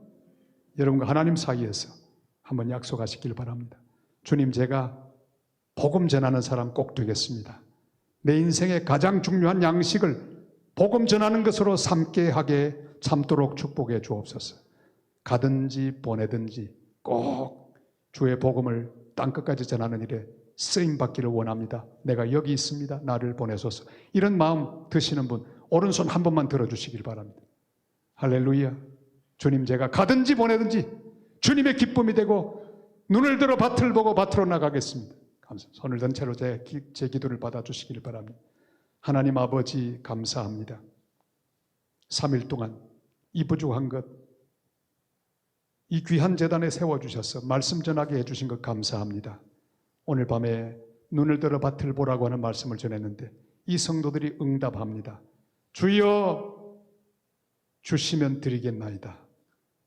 [SPEAKER 1] 여러분과 하나님 사이에서 한번 약속하시길 바랍니다. 주님, 제가 복음 전하는 사람 꼭 되겠습니다. 내 인생의 가장 중요한 양식을 복음 전하는 것으로 삼게 하게 참도록 축복해 주옵소서. 가든지 보내든지 꼭 주의 복음을 땅끝까지 전하는 일에 쓰임받기를 원합니다. 내가 여기 있습니다. 나를 보내소서. 이런 마음 드시는 분 오른손 한 번만 들어주시길 바랍니다. 할렐루야. 주님, 제가 가든지 보내든지 주님의 기쁨이 되고 눈을 들어 밭을 보고 밭으로 나가겠습니다. 감사합니다. 손을 든 채로 제 기도를 받아주시길 바랍니다. 하나님 아버지 감사합니다. 3일 동안 이 부족한 것, 이 귀한 제단에 세워주셔서 말씀 전하게 해주신 것 감사합니다. 오늘 밤에 눈을 들어 밭을 보라고 하는 말씀을 전했는데 이 성도들이 응답합니다. 주여 주시면 드리겠나이다.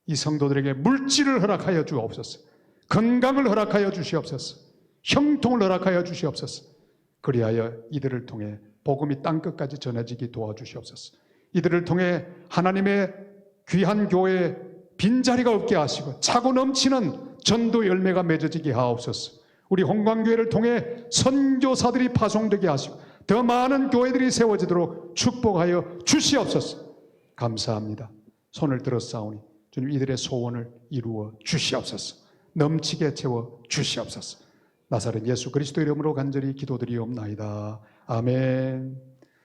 [SPEAKER 1] 이 성도들에게 물질을 허락하여 주옵소서. 건강을 허락하여 주시옵소서. 형통을 허락하여 주시옵소서. 그리하여 이들을 통해 복음이 땅끝까지 전해지게 도와주시옵소서. 이들을 통해 하나님의 귀한 교회에 빈자리가 없게 하시고 차고 넘치는 전도 열매가 맺어지게 하옵소서. 우리 홍광교회를 통해 선교사들이 파송되게 하시고 더 많은 교회들이 세워지도록 축복하여 주시옵소서. 감사합니다. 손을 들어 싸우니 주님 이들의 소원을 이루어 주시옵소서. 넘치게 채워 주시옵소서. 나사렛 예수 그리스도 이름으로 간절히 기도드리옵나이다. 아멘.